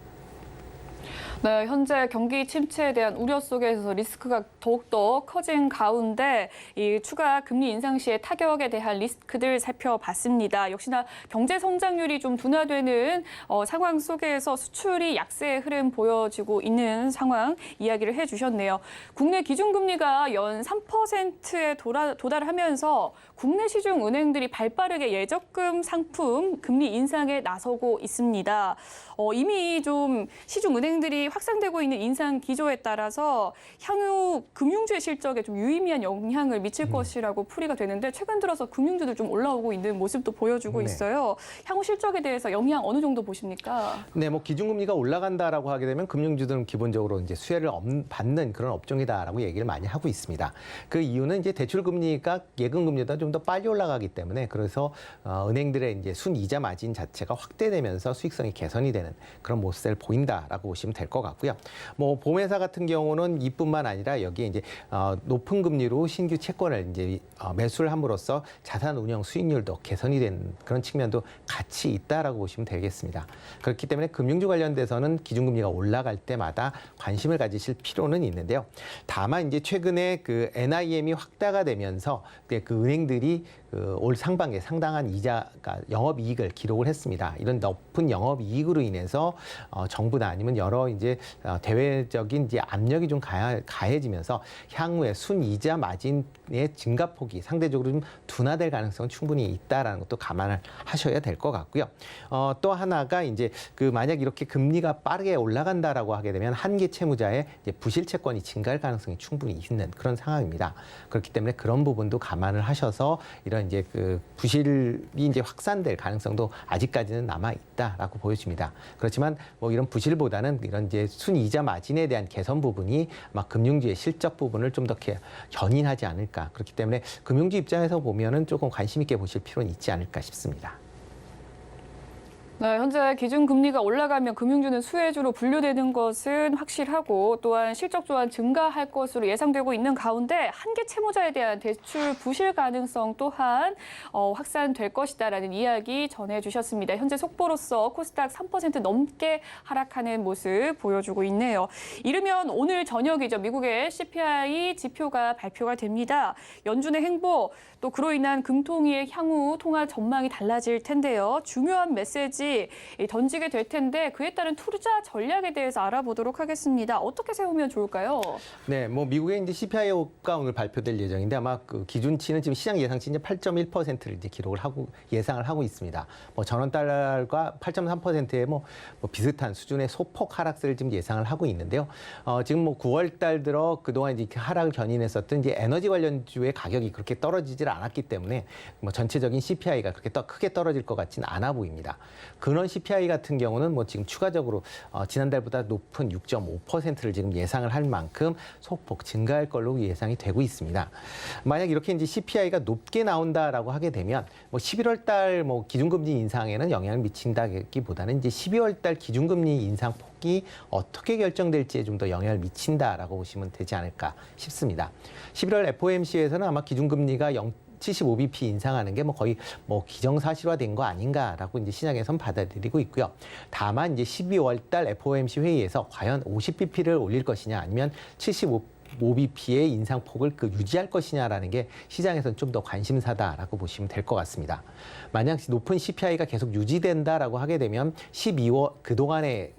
네, 현재 경기 침체에 대한 우려 속에서 리스크가 더욱더 커진 가운데 이 추가 금리 인상 시의 타격에 대한 리스크들 살펴봤습니다. 역시나 경제 성장률이 좀 둔화되는 상황 속에서 수출이 약세의 흐름 보여지고 있는 상황 이야기를 해주셨네요. 국내 기준금리가 연 3%에 도달하면서 국내 시중 은행들이 발빠르게 예적금 상품 금리 인상에 나서고 있습니다. 이미 좀 시중 은행들이 확산되고 있는 인상 기조에 따라서 향후 금융주의 실적에 좀 유의미한 영향을 미칠 것이라고 풀이가 되는데 최근 들어서 금융주들 좀 올라오고 있는 모습도 보여주고 있어요. 향후 실적에 대해서 영향 어느 정도 보십니까? 네, 기준금리가 올라간다라고 하게 되면 금융주들은 기본적으로 이제 수혜를 받는 그런 업종이다라고 얘기를 많이 하고 있습니다. 그 이유는 이제 대출금리가 예금금리보다 좀 더 빨리 올라가기 때문에 그래서 은행들의 이제 순이자 마진 자체가 확대되면서 수익성이 개선이 되는 그런 모습을 보인다라고 보시면 될 것 같고요. 보험회사 같은 경우는 이뿐만 아니라 여기에 이제 높은 금리로 신규 채권을 이제 매수를 함으로써 자산 운영 수익률도 개선이 된 그런 측면도 같이 있다라고 보시면 되겠습니다. 그렇기 때문에 금융주 관련돼서는 기준금리가 올라갈 때마다 관심을 가지실 필요는 있는데요. 다만 이제 최근에 그 NIM이 확대가 되면서 그 은행들이 올 상반기에 상당한 이자가 영업이익을 기록을 했습니다. 이런 높은 영업이익으로 인해서 정부나 아니면 여러 이제 대외적인 이제 압력이 좀 가해지면서 향후에 순이자 마진의 증가폭이 상대적으로 좀 둔화될 가능성은 충분히 있다라는 것도 감안을 하셔야 될 것 같고요. 또 하나가 이제 만약 이렇게 금리가 빠르게 올라간다라고 하게 되면 한계 채무자의 이제 부실 채권이 증가할 가능성이 충분히 있는 그런 상황입니다. 그렇기 때문에 그런 부분도 감안을 하셔서 이런 이제 부실이 이제 확산될 가능성도 아직까지는 남아 있다라고 보여집니다. 그렇지만 이런 부실보다는 이런 이제 순이자 마진에 대한 개선 부분이 아마 금융주의 실적 부분을 좀 더 견인하지 않을까. 그렇기 때문에 금융주 입장에서 보면은 조금 관심 있게 보실 필요는 있지 않을까 싶습니다. 네, 현재 기준금리가 올라가면 금융주는 수혜주로 분류되는 것은 확실하고 또한 실적 또한 증가할 것으로 예상되고 있는 가운데 한계 채무자에 대한 대출 부실 가능성 또한 확산될 것이다라는 이야기 전해주셨습니다. 현재 속보로서 코스닥 3% 넘게 하락하는 모습 보여주고 있네요. 이르면 오늘 저녁이죠. 미국의 CPI 지표가 발표가 됩니다. 연준의 행보 또 그로 인한 금통위의 향후 통화 전망이 달라질 텐데요. 중요한 메시지 던지게 될 텐데 그에 따른 투자 전략에 대해서 알아보도록 하겠습니다. 어떻게 세우면 좋을까요? 네, 미국의 이제 CPI가 오늘 발표될 예정인데 아마 그 기준치는 지금 시장 예상치 이제 8.1%를 이제 기록을 하고 예상을 하고 있습니다. 전원 달러가 8.3%의 비슷한 수준의 소폭 하락세를 지금 예상을 하고 있는데요. 지금 9월 달 들어 그동안 이제 하락을 견인했었던 이제 에너지 관련주의 가격이 그렇게 떨어지질 않았기 때문에 전체적인 CPI가 그렇게 크게 떨어질 것 같지는 않아 보입니다. 근원 CPI 같은 경우는 지금 추가적으로 지난달보다 높은 6.5%를 지금 예상을 할 만큼 소폭 증가할 걸로 예상이 되고 있습니다. 만약 이렇게 이제 CPI가 높게 나온다라고 하게 되면 11월 달 기준금리 인상에는 영향을 미친다기보다는 이제 12월 달 기준금리 인상 폭이 어떻게 결정될지에 좀 더 영향을 미친다라고 보시면 되지 않을까 싶습니다. 11월 FOMC에서는 아마 기준금리가 75bp 인상하는 게 거의 기정사실화된 거 아닌가라고 이제 시장에선 받아들이고 있고요. 다만 이제 12월 달 FOMC 회의에서 과연 50bp를 올릴 것이냐 아니면 75bp의 인상폭을 유지할 것이냐라는 게 시장에서는 좀 더 관심사다라고 보시면 될 것 같습니다. 만약 높은 CPI가 계속 유지된다라고 하게 되면 12월 그동안에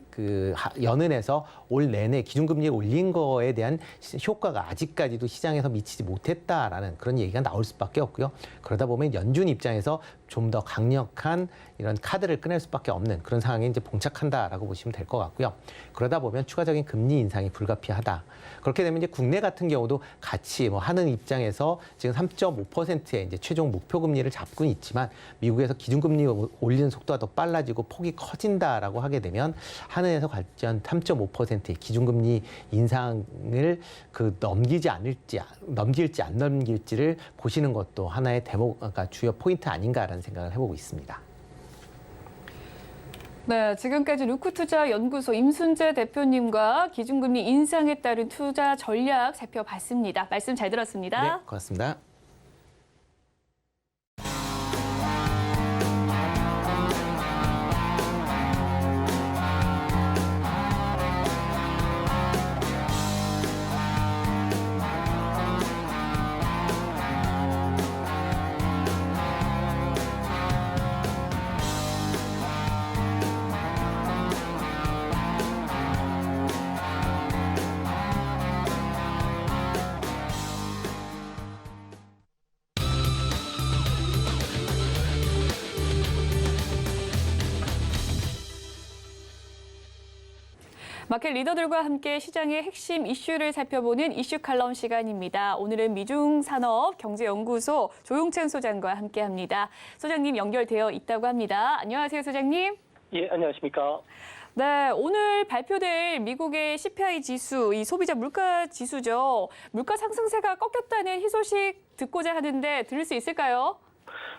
연은에서 올 내내 기준금리를 올린 거에 대한 효과가 아직까지도 시장에서 미치지 못했다라는 그런 얘기가 나올 수밖에 없고요. 그러다 보면 연준 입장에서 좀 더 강력한 이런 카드를 꺼낼 수밖에 없는 그런 상황에 이제 봉착한다라고 보시면 될 것 같고요. 그러다 보면 추가적인 금리 인상이 불가피하다. 그렇게 되면 이제 국내 같은 경우도 같이 하는 입장에서 지금 3.5%의 이제 최종 목표 금리를 잡고는 있지만 미국에서 기준금리 올리는 속도가 더 빨라지고 폭이 커진다라고 하게 되면 한은에서 관련 3.5%의 기준금리 인상을 넘길지 안 넘길지를 보시는 것도 하나의 그러니까 주요 포인트 아닌가라는 생각을 해보고 있습니다. 네, 지금까지 루크투자연구소 임순재 대표님과 기준금리 인상에 따른 투자 전략 살펴봤습니다. 말씀 잘 들었습니다. 네, 고맙습니다. 마켓 리더들과 함께 시장의 핵심 이슈를 살펴보는 이슈 칼럼 시간입니다. 오늘은 미중산업경제연구소 조용찬 소장과 함께합니다. 소장님 연결되어 있다고 합니다. 안녕하세요, 소장님. 예, 안녕하십니까. 네, 오늘 발표될 미국의 CPI 지수, 이 소비자 물가 지수죠. 물가 상승세가 꺾였다는 희소식 듣고자 하는데 들을 수 있을까요?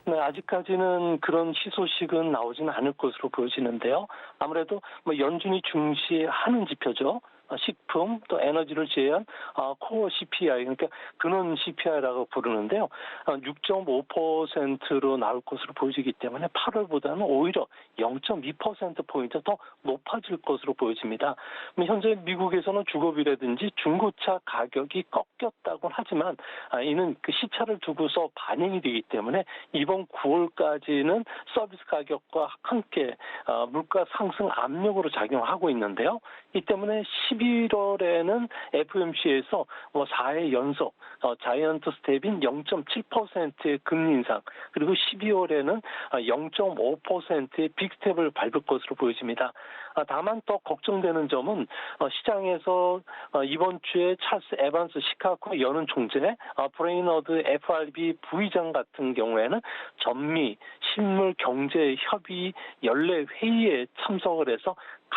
네, 아직까지는 그런 희소식은 나오지는 않을 것으로 보여지는데요. 아무래도 연준이 중시하는 지표죠. 식품 또 에너지를 제외한 코어 CPI, 그러니까 근원 CPI라고 부르는데요. 6.5%로 나올 것으로 보여지기 때문에 8월보다는 오히려 0.2%포인트 더 높아질 것으로 보여집니다. 현재 미국에서는 주거비라든지 중고차 가격이 꺾였다고는 하지만 이는 시차를 두고서 반영이 되기 때문에 이번 9월까지는 서비스 가격과 함께 물가 상승 압력으로 작용하고 있는데요. 이 때문에 11월에는 FOMC에서 4회 연속 자이언트 스텝인 0.7%의 금리 인상, 그리고 12월에는 0.5%의 빅스텝을 밟을 것으로 보여집니다. 다만 더 걱정되는 점은 시장에서 이번 주에 찰스 에반스 시카고 연은 총재, 브레이너드 FRB 부의장 같은 경우에는 전미 실물 경제 협의 연례 회의에 참석을 해서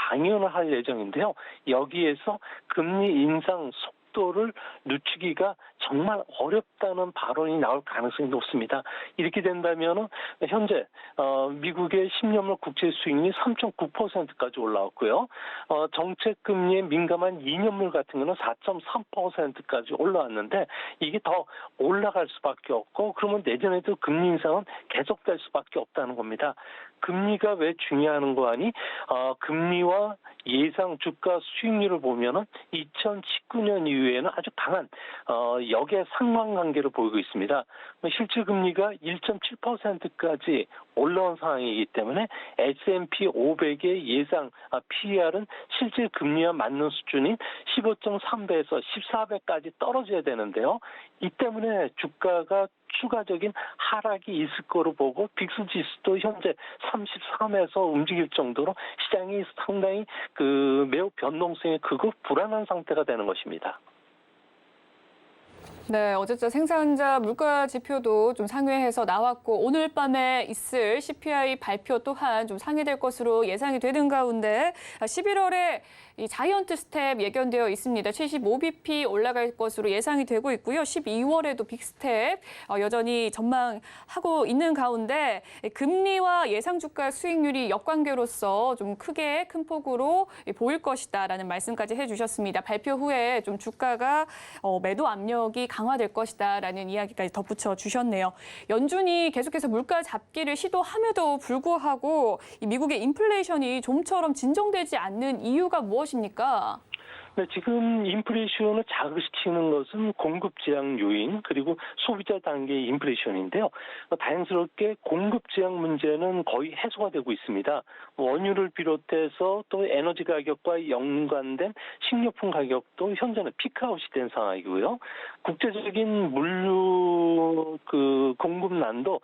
강연을 할 예정인데요. 여기에서 금리 인상 속도를 늦추기가 정말 어렵다는 발언이 나올 가능성이 높습니다. 이렇게 된다면 현재 미국의 10년물 국채 수익률이 3.9%까지 올라왔고요. 정책 금리에 민감한 2년물 같은 경우는 4.3%까지 올라왔는데 이게 더 올라갈 수밖에 없고, 그러면 내년에도 금리 인상은 계속될 수밖에 없다는 겁니다. 금리가 왜 중요한 거 아니? 금리와 예상 주가 수익률을 보면은 2019년 이후에는 아주 강한 역의 상관관계를 보이고 있습니다. 실질 금리가 1.7%까지 올라온 상황이기 때문에 S&P 500의 예상 PER은 실질 금리와 맞는 수준인 15.3배에서 14배까지 떨어져야 되는데요. 이 때문에 주가가 추가적인 하락이 있을 거로 보고 빅스 지수도 현재 33에서 움직일 정도로 시장이 상당히 매우 변동성이 크고 불안한 상태가 되는 것입니다. 네, 어쨌든 생산자 물가 지표도 좀 상회해서 나왔고 오늘 밤에 있을 CPI 발표 또한 좀 상회될 것으로 예상이 되는 가운데 11월에 이 자이언트 스텝 예견되어 있습니다. 75bp 올라갈 것으로 예상이 되고 있고요. 12월에도 빅스텝 여전히 전망하고 있는 가운데 금리와 예상 주가 수익률이 역관계로서 좀 크게 큰 폭으로 보일 것이다라는 말씀까지 해주셨습니다. 발표 후에 좀 주가가 매도 압력이 강화될 것이다라는 이야기까지 덧붙여 주셨네요. 연준이 계속해서 물가 잡기를 시도함에도 불구하고 이 미국의 인플레이션이 좀처럼 진정되지 않는 이유가 무엇입니까? 네, 지금 인플레이션을 자극시키는 것은 공급 제한 요인 그리고 소비자 단계의 인플레이션인데요. 다행스럽게 공급 제한 문제는 거의 해소가 되고 있습니다. 원유를 비롯해서 또 에너지 가격과 연관된 식료품 가격도 현재는 피크아웃이 된 상황이고요. 국제적인 물류 공급난도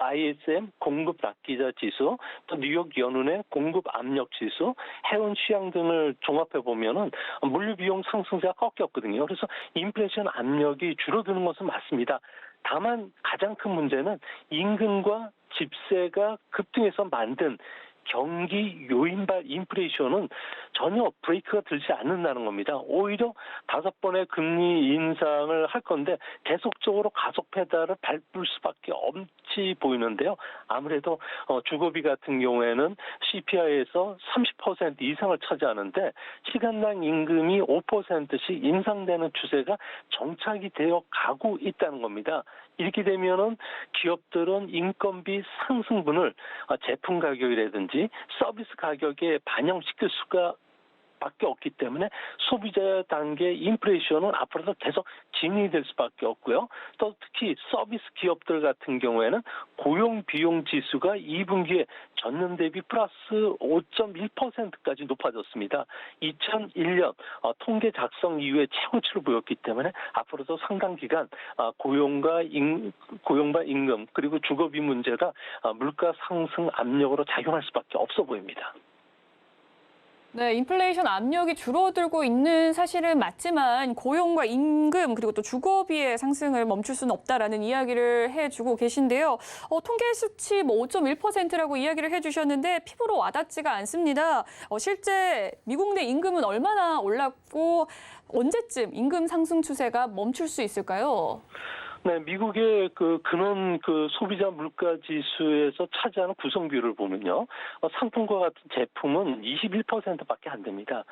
ISM 공급 락기자 지수, 또 뉴욕 연운의 공급 압력 지수, 해운 취향 등을 종합해 보면은 물류 비용 상승세가 꺾였거든요. 그래서 인플레이션 압력이 줄어드는 것은 맞습니다. 다만 가장 큰 문제는 임금과 집세가 급등해서 만든 경기 요인발 인플레이션은 전혀 브레이크가 들지 않는다는 겁니다. 오히려 5번의 금리 인상을 할 건데 계속적으로 가속 페달을 밟을 수밖에 없이 보이는데요. 아무래도 주거비 같은 경우에는 CPI에서 30% 이상을 차지하는데 시간당 임금이 5%씩 인상되는 추세가 정착이 되어 가고 있다는 겁니다. 이렇게 되면은 기업들은 인건비 상승분을 제품 가격이라든지 서비스 가격에 반영시킬 수가 밖에 없기 때문에 소비자 단계 인플레이션은 앞으로도 계속 진행될 수밖에 없고요. 또 특히 서비스 기업들 같은 경우에는 고용 비용 지수가 2분기에 전년 대비 플러스 5.1%까지 높아졌습니다. 2001년 통계 작성 이후에 최고치를 보였기 때문에 앞으로도 상당 기간 고용과 임금 그리고 주거비 문제가 물가 상승 압력으로 작용할 수밖에 없어 보입니다. 네, 인플레이션 압력이 줄어들고 있는 사실은 맞지만 고용과 임금 그리고 또 주거비의 상승을 멈출 수는 없다라는 이야기를 해주고 계신데요. 통계 수치 5.1%라고 이야기를 해주셨는데 피부로 와닿지가 않습니다. 실제 미국 내 임금은 얼마나 올랐고 언제쯤 임금 상승 추세가 멈출 수 있을까요? 네, 미국의 근원 소비자 물가 지수에서 차지하는 구성 비율을 보면요. 상품과 같은 제품은 21%밖에 안 됩니다.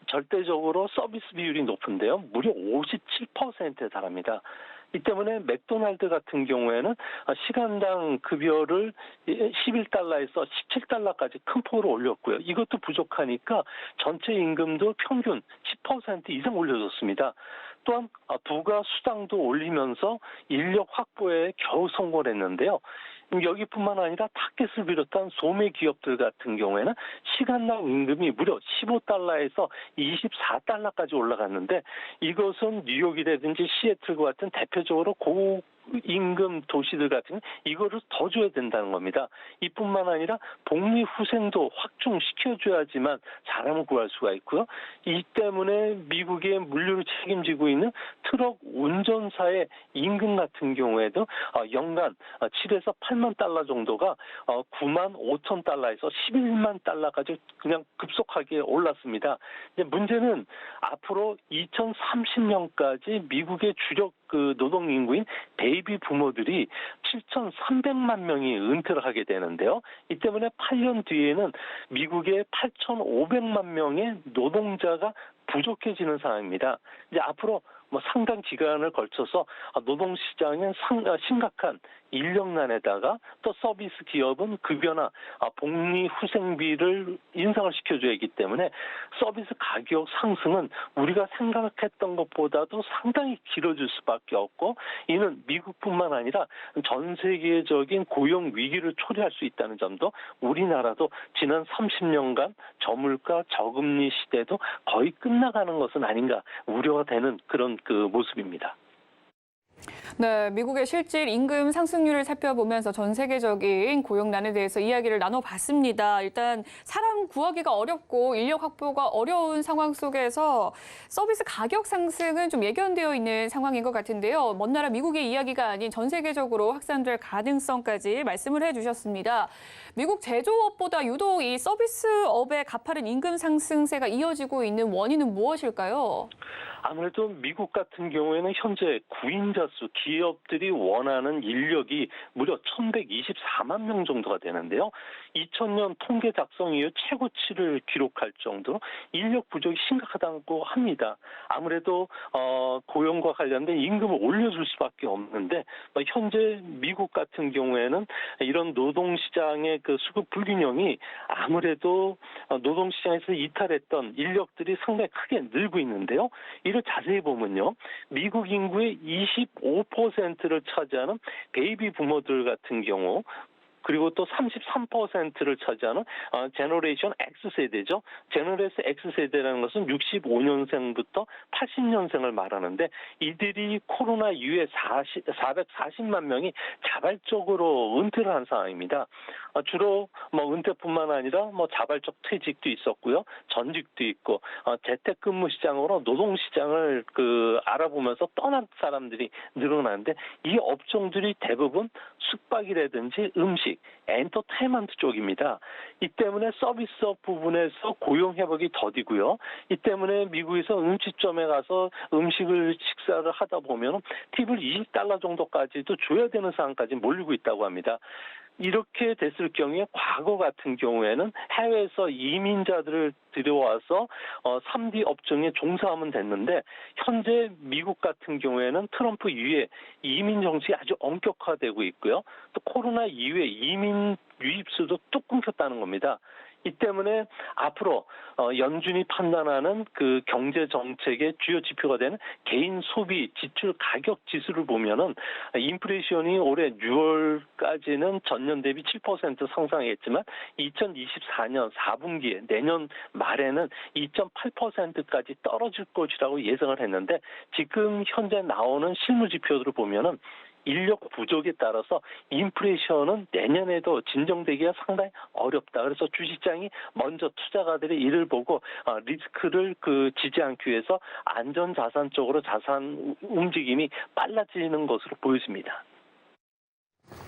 절대적으로 서비스 비율이 높은데요. 무려 57%에 달합니다. 이 때문에 맥도날드 같은 경우에는 시간당 급여를 11달러에서 17달러까지 큰 폭으로 올렸고요. 이것도 부족하니까 전체 임금도 평균 10% 이상 올려줬습니다. 또한 부가 수당도 올리면서 인력 확보에 겨우 성공을 했는데요. 여기뿐만 아니라 타겟을 비롯한 소매 기업들 같은 경우에는 시간당 임금이 무려 15달러에서 24달러까지 올라갔는데 이것은 뉴욕이라든지 시애틀과 같은 대표적으로 고임금 도시들 같은 이거를 더 줘야 된다는 겁니다. 이뿐만 아니라 복리 후생도 확충시켜줘야지만 사람을 구할 수가 있고요. 이 때문에 미국의 물류를 책임지고 있는 트럭 운전사의 임금 같은 경우에도 연간 7에서 8만 달러 정도가 9만 5천 달러에서 11만 달러까지 그냥 급속하게 올랐습니다. 이제 문제는 앞으로 2030년까지 미국의 주력 노동 인구인 베이비 부모들이 7,300만 명이 은퇴를 하게 되는데요. 이 때문에 8년 뒤에는 미국의 8,500만 명의 노동자가 부족해지는 상황입니다. 이제 앞으로 상당 기간을 걸쳐서 노동시장에 심각한 인력난에다가 또 서비스 기업은 급여나 복리 후생비를 인상을 시켜줘야 하기 때문에 서비스 가격 상승은 우리가 생각했던 것보다도 상당히 길어질 수밖에 없고 이는 미국뿐만 아니라 전 세계적인 고용 위기를 초래할 수 있다는 점도 우리나라도 지난 30년간 저물가 저금리 시대도 거의 끝나가는 것은 아닌가 우려가 되는 그런 모습입니다. 네, 미국의 실질 임금 상승률을 살펴보면서 전 세계적인 고용난에 대해서 이야기를 나눠봤습니다. 일단 사람 구하기가 어렵고 인력 확보가 어려운 상황 속에서 서비스 가격 상승은 좀 예견되어 있는 상황인 것 같은데요. 먼 나라 미국의 이야기가 아닌 전 세계적으로 확산될 가능성까지 말씀을 해주셨습니다. 미국 제조업보다 유독 이 서비스업의 가파른 임금 상승세가 이어지고 있는 원인은 무엇일까요? 아무래도 미국 같은 경우에는 현재 구인자 수, 기업들이 원하는 인력이 무려 1,124만 명 정도가 되는데요. 2000년 통계 작성 이후 최고치를 기록할 정도로 인력 부족이 심각하다고 합니다. 아무래도 고용과 관련된 임금을 올려줄 수밖에 없는데 현재 미국 같은 경우에는 이런 노동시장의 그 수급 불균형이 아무래도 노동시장에서 이탈했던 인력들이 상당히 크게 늘고 있는데요. 이를 자세히 보면요. 미국 인구의 25%를 차지하는 베이비 부모들 같은 경우 그리고 또 33%를 차지하는 제너레이션 X세대죠. 제너레이션 X세대라는 것은 65년생부터 80년생을 말하는데 이들이 코로나 이후에 440만 명이 자발적으로 은퇴를 한 상황입니다. 주로 은퇴뿐만 아니라 자발적 퇴직도 있었고요. 전직도 있고 재택근무 시장으로 노동시장을 알아보면서 떠난 사람들이 늘어나는데 이 업종들이 대부분 숙박이라든지 음식, 엔터테인먼트 쪽입니다. 이 때문에 서비스업 부분에서 고용 회복이 더디고요. 이 때문에 미국에서 음식점에 가서 식사를 하다 보면 팁을 $20 정도까지도 줘야 되는 상황까지 몰리고 있다고 합니다. 이렇게 됐을 경우에 과거 같은 경우에는 해외에서 이민자들을 들여와서 3D 업종에 종사하면 됐는데 현재 미국 같은 경우에는 트럼프 이후에 이민 정책이 아주 엄격화되고 있고요. 또 코로나 이후에 이민 유입수도 뚝 끊겼다는 겁니다. 이 때문에 앞으로 연준이 판단하는 그 경제 정책의 주요 지표가 되는 개인 소비 지출 가격 지수를 보면은 인플레이션이 올해 6월까지는 전년 대비 7% 상승했지만 2024년 4분기에 내년 말에는 2.8%까지 떨어질 것이라고 예상을 했는데 지금 현재 나오는 실무 지표들을 보면은 인력 부족에 따라서 인플레이션은 내년에도 진정되기가 상당히 어렵다. 그래서 주식장이 먼저 투자가들의 이를 보고 리스크를 지지 않기 위해서 안전자산 쪽으로 자산 움직임이 빨라지는 것으로 보여집니다.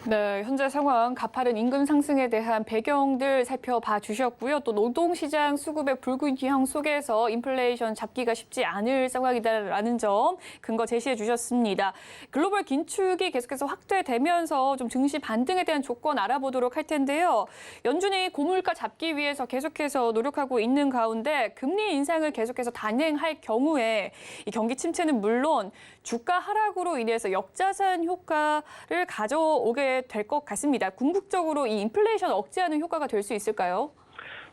네, 현재 상황, 가파른 임금 상승에 대한 배경들 살펴봐 주셨고요. 또 노동시장 수급의 불균형 속에서 인플레이션 잡기가 쉽지 않을 상황이다라는 점 근거 제시해 주셨습니다. 글로벌 긴축이 계속해서 확대되면서 좀 증시 반등에 대한 조건 알아보도록 할 텐데요. 연준이 고물가 잡기 위해서 계속해서 노력하고 있는 가운데 금리 인상을 계속해서 단행할 경우에 이 경기 침체는 물론 주가 하락으로 인해서 역자산 효과를 가져오게 될 것 같습니다. 궁극적으로 이 인플레이션 억제하는 효과가 될 수 있을까요?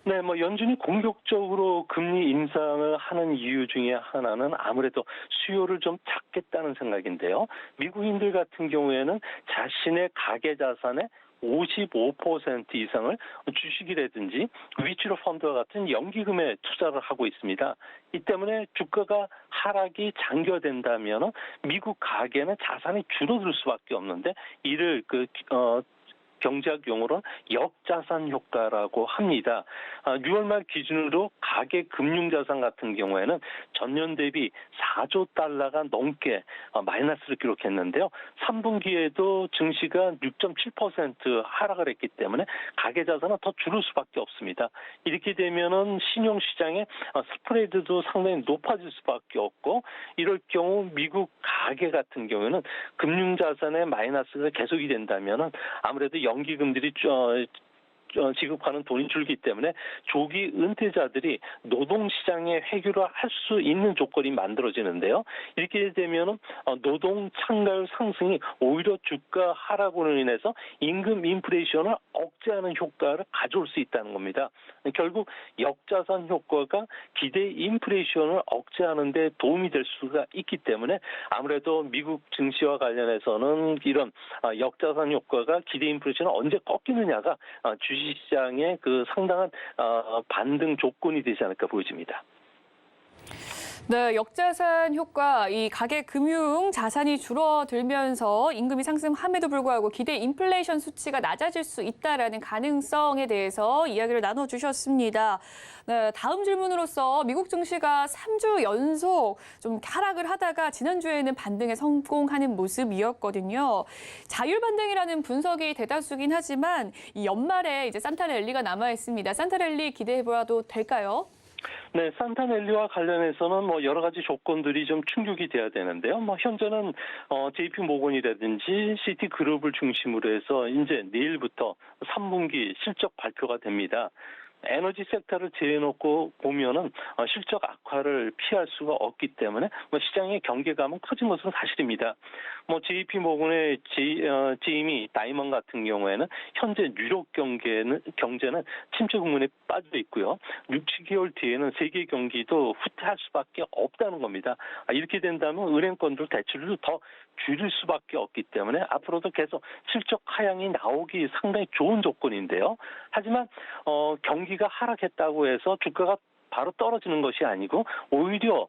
네, 연준이 공격적으로 금리 인상을 하는 이유 중에 하나는 아무래도 수요를 좀 잡겠다는 생각인데요. 미국인들 같은 경우에는 자신의 가계 자산의 55% 이상을 주식이라든지 위치로 펀드와 같은 연기금에 투자를 하고 있습니다. 이 때문에 주가가 하락이 장기화된다면 미국 가계는 자산이 줄어들 수밖에 없는데 이를 경제학 용어로는 역자산 효과라고 합니다. 6월 말 기준으로 가계 금융자산 같은 경우에는 전년 대비 4조 달러가 넘게 마이너스를 기록했는데요. 3분기에도 증시가 6.7% 하락을 했기 때문에 가계 자산은 더 줄을 수밖에 없습니다. 이렇게 되면은 신용시장의 스프레드도 상당히 높아질 수밖에 없고 이럴 경우 미국 가계 같은 경우에는 금융자산의 마이너스가 계속이 된다면은 아무래도 연기금들이 지급하는 돈이 줄기 때문에 조기 은퇴자들이 노동시장에 회귀를 할 수 있는 조건이 만들어지는데요. 이렇게 되면 노동 참가율 상승이 오히려 주가 하락으로 인해서 임금 인플레이션을 억제하는 효과를 가져올 수 있다는 겁니다. 결국 역자산 효과가 기대 인플레이션을 억제하는 데 도움이 될 수가 있기 때문에 아무래도 미국 증시와 관련해서는 이런 역자산 효과가 기대 인플레이션을 언제 꺾이느냐가 주식시장의 상당한 반등 조건이 되지 않을까 보여집니다. 네, 역자산 효과, 이 가계 금융 자산이 줄어들면서 임금이 상승함에도 불구하고 기대 인플레이션 수치가 낮아질 수 있다라는 가능성에 대해서 이야기를 나눠주셨습니다. 네, 다음 질문으로서 미국 증시가 3주 연속 좀 하락을 하다가 지난주에는 반등에 성공하는 모습이었거든요. 자율 반등이라는 분석이 대다수긴 하지만 이 연말에 이제 산타 랠리가 남아 있습니다. 산타 랠리 기대해 보아도 될까요? 네, 산타넬리와 관련해서는 뭐 여러 가지 조건들이 좀 충족이 돼야 되는데요. 뭐 현재는 JP 모건이라든지 시티그룹을 중심으로 해서 이제 내일부터 3분기 실적 발표가 됩니다. 에너지 섹터를 제외놓고 보면은 실적 악화를 피할 수가 없기 때문에 뭐 시장의 경계감은 커진 것은 사실입니다. 뭐 JP 모건의 제이미 다이먼 같은 경우에는 현재 유럽 경제는 침체 국면에 빠져 있고요. 6, 7개월 뒤에는 세계 경기도 후퇴할 수밖에 없다는 겁니다. 이렇게 된다면 은행권들 대출을 더 줄일 수밖에 없기 때문에 앞으로도 계속 실적 하향이 나오기 상당히 좋은 조건인데요. 하지만 경기가 하락했다고 해서 주가가 바로 떨어지는 것이 아니고 오히려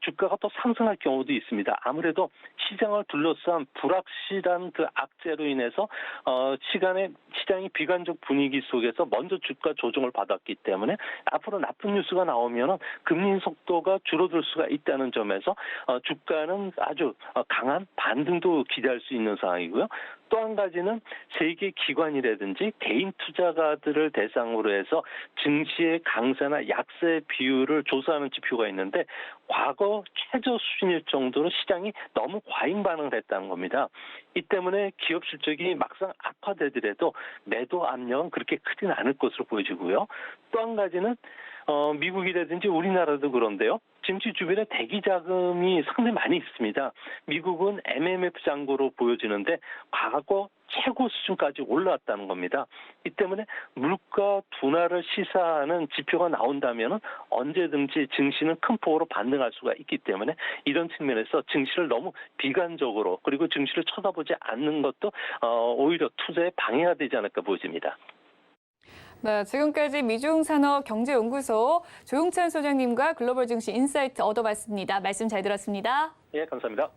주가가 또 상승할 경우도 있습니다. 아무래도 시장을 둘러싼 불확실한 그 악재로 인해서 시장이 비관적 분위기 속에서 먼저 주가 조정을 받았기 때문에 앞으로 나쁜 뉴스가 나오면 금리 속도가 줄어들 수가 있다는 점에서 주가는 아주 강한 반등도 기대할 수 있는 상황이고요. 또 한 가지는 세계 기관이라든지 개인 투자가들을 대상으로 해서 증시의 강세나 약세 비율을 조사하는 지표가 있는데 과거 최저 수준일 정도로 시장이 너무 과잉 반응을 했다는 겁니다. 이 때문에 기업 실적이 막상 악화되더라도 매도 압력은 그렇게 크진 않을 것으로 보여지고요. 또 한 가지는 미국이라든지 우리나라도 그런데요. 증시 주변에 대기 자금이 상당히 많이 있습니다. 미국은 MMF 잔고로 보여지는데 과거 최고 수준까지 올라왔다는 겁니다. 이 때문에 물가 둔화를 시사하는 지표가 나온다면 언제든지 증시는 큰 폭으로 반등할 수가 있기 때문에 이런 측면에서 증시를 너무 비관적으로 그리고 증시를 쳐다보지 않는 것도 오히려 투자에 방해가 되지 않을까 보여집니다. 네, 지금까지 미중산업경제연구소 조용찬 소장님과 글로벌 증시 인사이트 얻어봤습니다. 말씀 잘 들었습니다. 예, 감사합니다.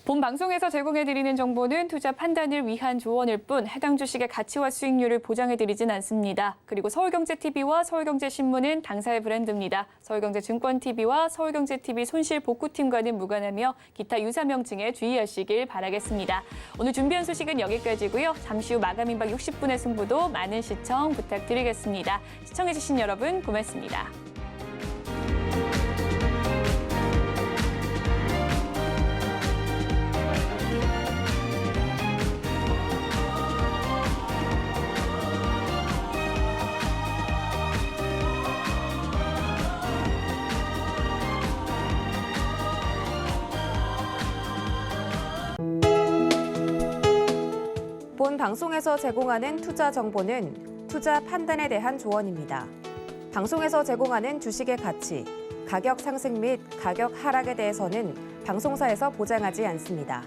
본 방송에서 제공해드리는 정보는 투자 판단을 위한 조언일 뿐 해당 주식의 가치와 수익률을 보장해드리진 않습니다. 그리고 서울경제TV와 서울경제신문은 당사의 브랜드입니다. 서울경제증권TV와 서울경제TV 손실복구팀과는 무관하며 기타 유사 명칭에 주의하시길 바라겠습니다. 오늘 준비한 소식은 여기까지고요. 잠시 후 마감 임박 60분의 승부도 많은 시청 부탁드리겠습니다. 시청해주신 여러분 고맙습니다. 본 방송에서 제공하는 투자 정보는 투자 판단에 대한 조언입니다. 방송에서 제공하는 주식의 가치, 가격 상승 및 가격 하락에 대해서는 방송사에서 보장하지 않습니다.